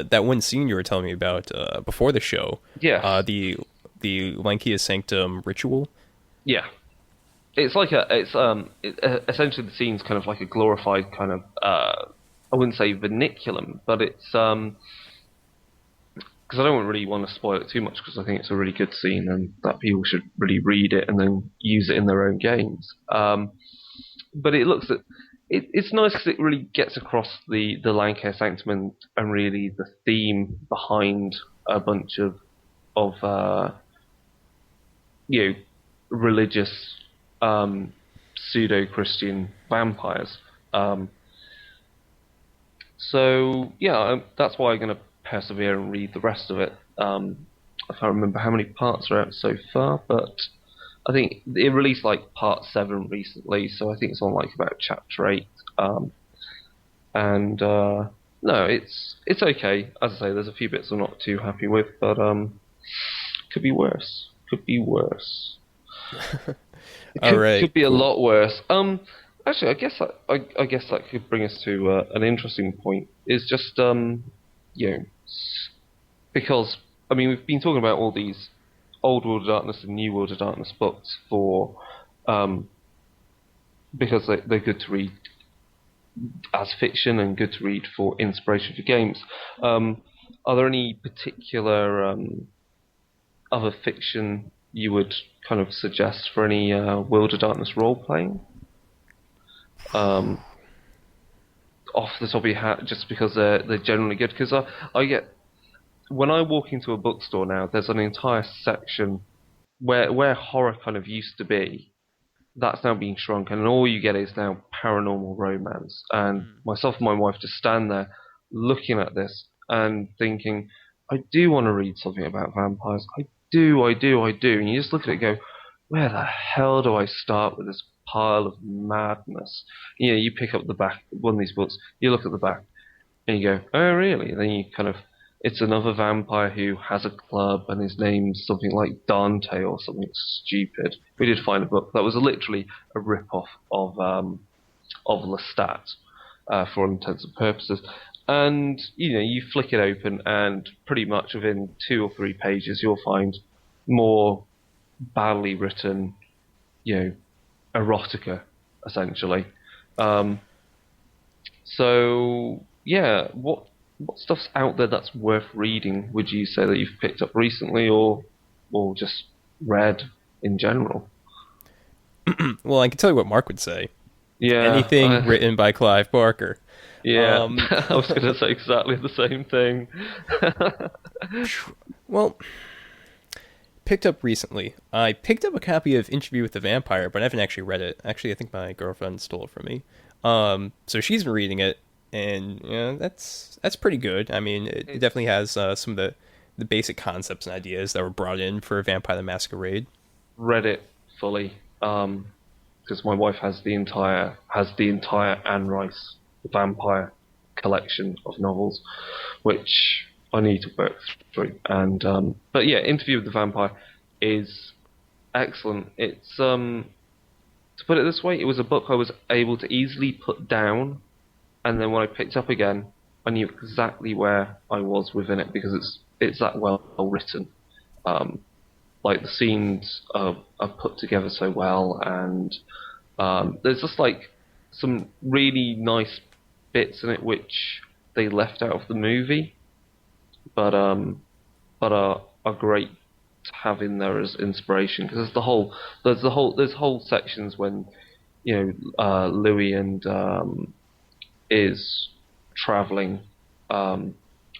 that one scene you were telling me about before the show? yes, The Lankia Sanctum ritual. yeah. It's like essentially the scene's kind of like a glorified kind of I wouldn't say vernaculum, but it's because I don't really want to spoil it too much because I think it's a really good scene and that people should really read it and then use it in their own games. But it looks at it's nice because it really gets across the Lancashire Sanctum and really the theme behind a bunch of you know religious pseudo Christian vampires. Um, so yeah, that's why I'm going to persevere and read the rest of it. I can't remember how many parts are out so far, but I think it released like part 7 recently, so I think it's on like about chapter 8. And no, it's okay. As I say, there's a few bits I'm not too happy with, but could be worse. Could be worse. It All right, could be a cool. lot worse. Actually, I guess that could bring us to an interesting point. Is just you know, because I mean we've been talking about all these old World of Darkness and New World of Darkness books for um because they're good to read as fiction and good to read for inspiration for games. Are there any particular other fiction you would kind of suggest for any World of Darkness role playing? Um, Off the top of your hat, just because they're generally good. Because I get when I walk into a bookstore now, there's an entire section where horror kind of used to be. That's now being shrunk, and all you get is now paranormal romance. And myself and my wife just stand there looking at this and thinking, I do want to read something about vampires. I do. And you just look at it and go, where the hell do I start with this pile of madness? You pick up the back one of these books, you look at the back, and you go, oh really? And then you kind of, it's another vampire who has a club and his name's something like Dante or something stupid. We did find a book that was literally a rip-off of Lestat, for all intents and purposes. And, you flick it open and pretty much within 2 or 3 pages you'll find more badly written, erotica, essentially. Um, so yeah, what stuff's out there that's worth reading? Would you say that you've picked up recently, or just read in general? Well, I can tell you what Mark would say. Yeah, Anything written by Clive Barker. yeah. Um, I was going to say exactly the same thing. well, picked up recently. I picked up a copy of Interview with the Vampire, but I haven't actually read it. Actually, I think my girlfriend stole it from me. So she's been reading it, and that's pretty good. I mean, it definitely has some of the basic concepts and ideas that were brought in for Vampire the Masquerade. Read it fully because my wife has the entire Anne Rice vampire collection of novels, which I need to work through. And but yeah, Interview with the Vampire is excellent. It's to put it this way, it was a book I was able to easily put down, and then when I picked up again, I knew exactly where I was within it because it's that well written. Um, like the scenes are put together so well, and there's just like some really nice bits in it which they left out of the movie, but are great to have in there as inspiration because there's whole sections when Louis and is traveling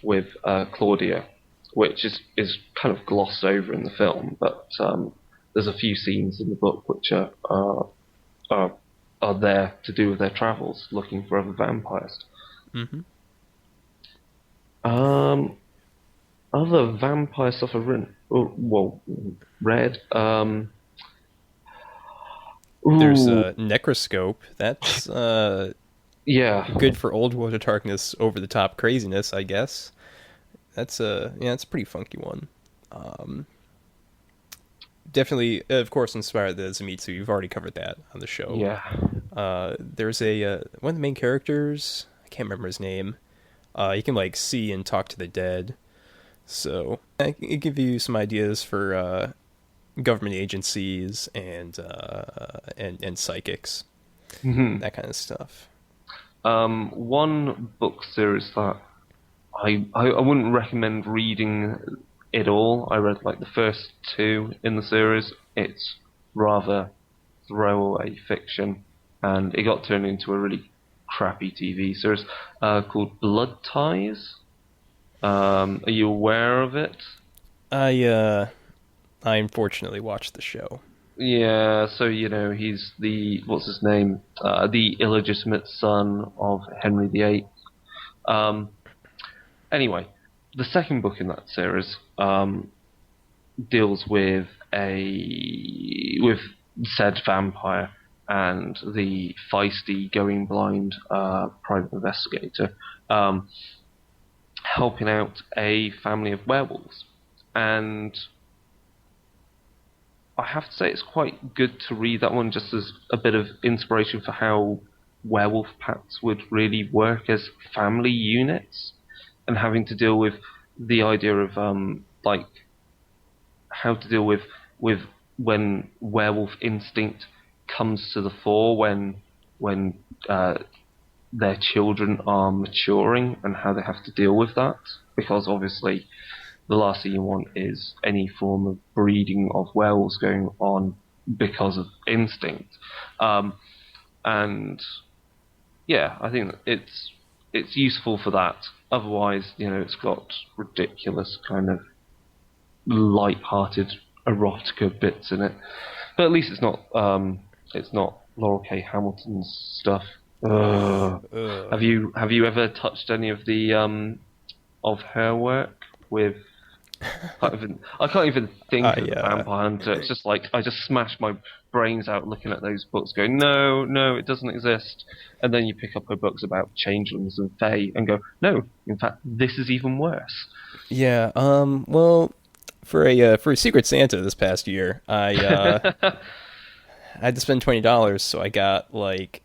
with Claudia, which is kind of glossed over in the film, but there's a few scenes in the book which are there to do with their travels, looking for other vampires. Mm-hmm. Other vampire stuff I've read. There's Ooh, a Necroscope. That's yeah, good for old World of Darkness over the top craziness, I guess. That's it's a pretty funky one. Definitely, of course, inspired the Zenitsu. You've already covered that on the show. yeah. There's a one of the main characters. I can't remember his name. You can like see and talk to the dead. So it give you some ideas for government agencies and psychics, Mhm. that kind of stuff. One book series that I wouldn't recommend reading it all. I read like the first two in the series. It's rather throwaway fiction, and it got turned into a really crappy TV series called Blood Ties. Are you aware of it? I unfortunately watched the show. Yeah, so he's the what's his name? The illegitimate son of Henry VIII. Um, anyway, the second book in that series deals with said vampire and the feisty going blind private investigator um, helping out a family of werewolves, and I have to say it's quite good to read that one just as a bit of inspiration for how werewolf packs would really work as family units, and having to deal with the idea of like how to deal with when werewolf instinct comes to the fore when their children are maturing, and how they have to deal with that, because obviously the last thing you want is any form of breeding of werewolves going on because of instinct. And yeah, I think that it's useful for that. Otherwise, it's got ridiculous kind of light-hearted erotica bits in it. But at least it's not Laurel K. Hamilton's stuff. Ugh. Ugh. Have you ever touched any of the of her work with? I can't even think of the Vampire Hunter. It's just like I just smash my brains out looking at those books, going, no, no, it doesn't exist. And then you pick up her books about changelings and fae, and go, no, in fact, this is even worse. Yeah. Well, for a Secret Santa this past year, I had to spend $20, so I got like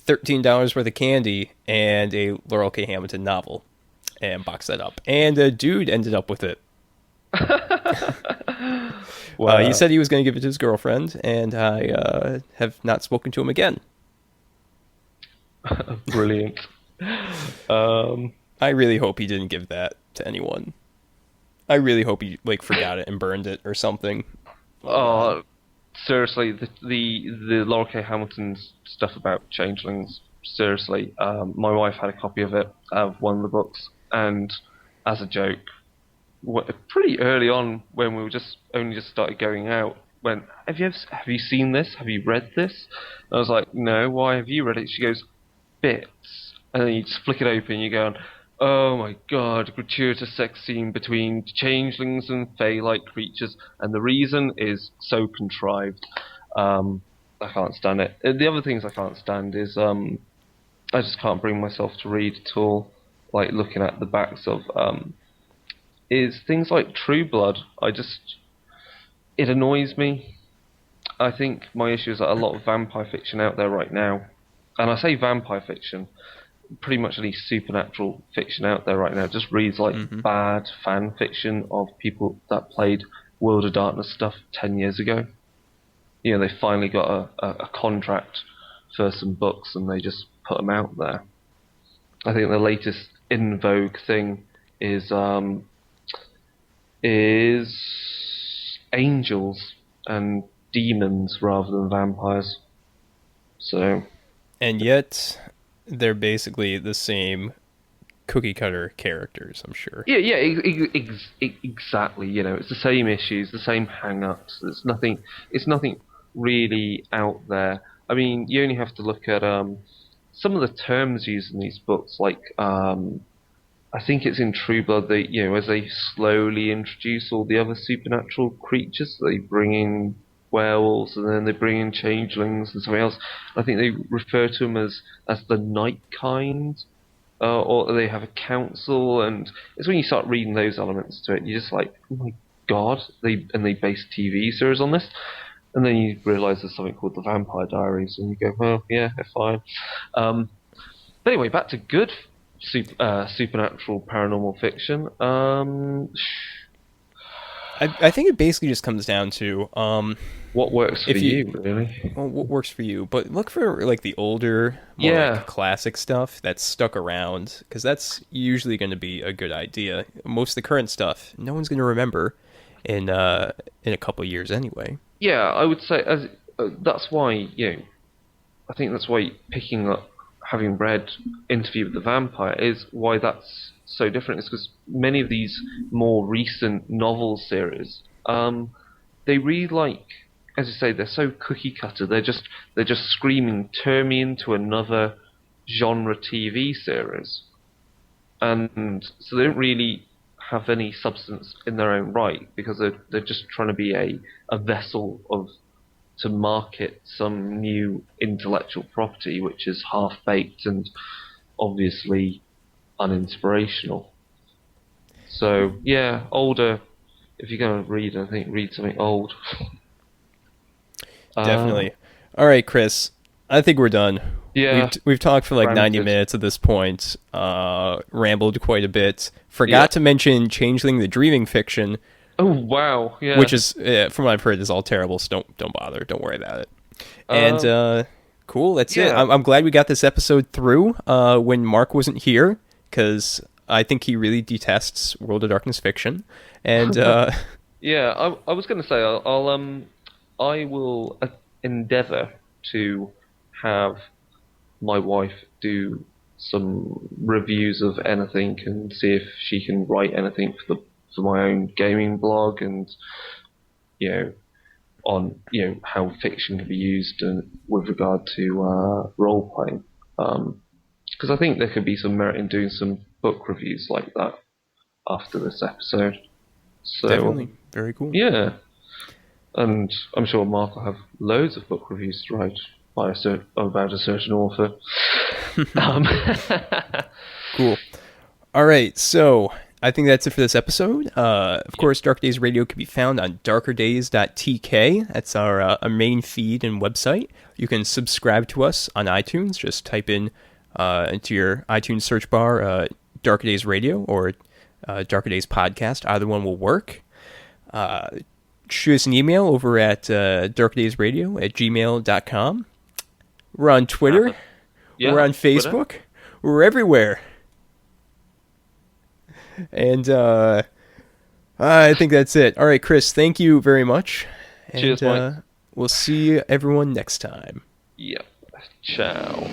$13 worth of candy and a Laurel K. Hamilton novel, and boxed that up. And a dude ended up with it. He said he was going to give it to his girlfriend, and I have not spoken to him again. Brilliant. I really hope he didn't give that to anyone. I really hope he like forgot it and burned it or something. Oh, seriously, the Laurel K. Hamilton's stuff about changelings. Seriously, my wife had a copy of it, of one of the books, and as a joke, pretty early on when we were only just started going out, went, have you seen this? Have you read this? And I was like, no. Why, have you read it? She goes, bits, and then you just flick it open, and you go, oh my god, gratuitous sex scene between changelings and fae-like creatures, and the reason is so contrived. I can't stand it. The other things I can't stand is I just can't bring myself to read at all. Like looking at the backs of is things like True Blood. It annoys me. I think my issue is that a lot of vampire fiction out there right now, and I say vampire fiction, pretty much any supernatural fiction out there right now just reads like bad fan fiction of people that played World of Darkness stuff 10 years ago. They finally got a contract for some books and they just put them out there. I think the latest in vogue thing is angels and demons rather than vampires. So, and yet they're basically the same cookie cutter characters, I'm sure. Yeah, exactly. It's the same issues, the same hang-ups. It's nothing really out there. I mean, you only have to look at some of the terms used in these books, like I think it's in True Blood that as they slowly introduce all the other supernatural creatures, they bring in werewolves and then they bring in changelings and something else. I think they refer to them as the night kind, or they have a council, and it's when you start reading those elements to it, you're just like, oh my god, they base TV series on this. And then you realise there's something called the Vampire Diaries, and you go, well, yeah, they're fine. But anyway, back to good supernatural paranormal fiction. I think it basically just comes down to What works for if you you, really? well, what works for you, but look for like the older, more Yeah, like classic stuff that's stuck around, because that's usually going to be a good idea. Most of the current stuff, no one's going to remember in a couple years anyway. yeah. I would say that's why I think that's why picking up, having read Interview with the Vampire, is why that's so different. Is because many of these more recent novel series, they really like, as you say, they're so cookie cutter. They're just screaming, turn me into another genre TV series, and so they don't really have any substance in their own right because they're just trying to be a vessel of to market some new intellectual property which is half baked and obviously uninspirational. So yeah, older. If you're going to read, I think read something old. Definitely. All right, Chris. I think we're done. Yeah, We've talked for like 90 ranted. minutes at this point. Rambled quite a bit. Forgot to mention Changeling the Dreaming Fiction, Oh wow, yeah. which is from what I've heard is all terrible. So don't bother. Don't worry about it. And cool. That's it. yeah. I'm glad we got this episode through when Mark wasn't here, because I think he really detests World of Darkness fiction. And Yeah, I was going to say I will endeavour to have my wife do some reviews of anything and see if she can write anything for my own gaming blog and on how fiction can be used with regard to role playing. Because I think there could be some merit in doing some book reviews like that after this episode. So definitely very cool. yeah, and I'm sure Mark will have loads of book reviews to write about a certain author. um, Cool. All right, so I think that's it for this episode. Of course, Dark Days Radio can be found on darkerdays.tk. That's our main feed and website. You can subscribe to us on iTunes. Just type in into your iTunes search bar Darker Days Radio or Darker Days Podcast. Either one will work. Shoot us an email over at darkerdaysradio@gmail.com. We're on Twitter. yeah, We're on Twitter. Facebook. We're everywhere. And I think that's it. All right, Chris, thank you very much. And, Cheers, Mike. we'll see everyone next time. Yep. Ciao.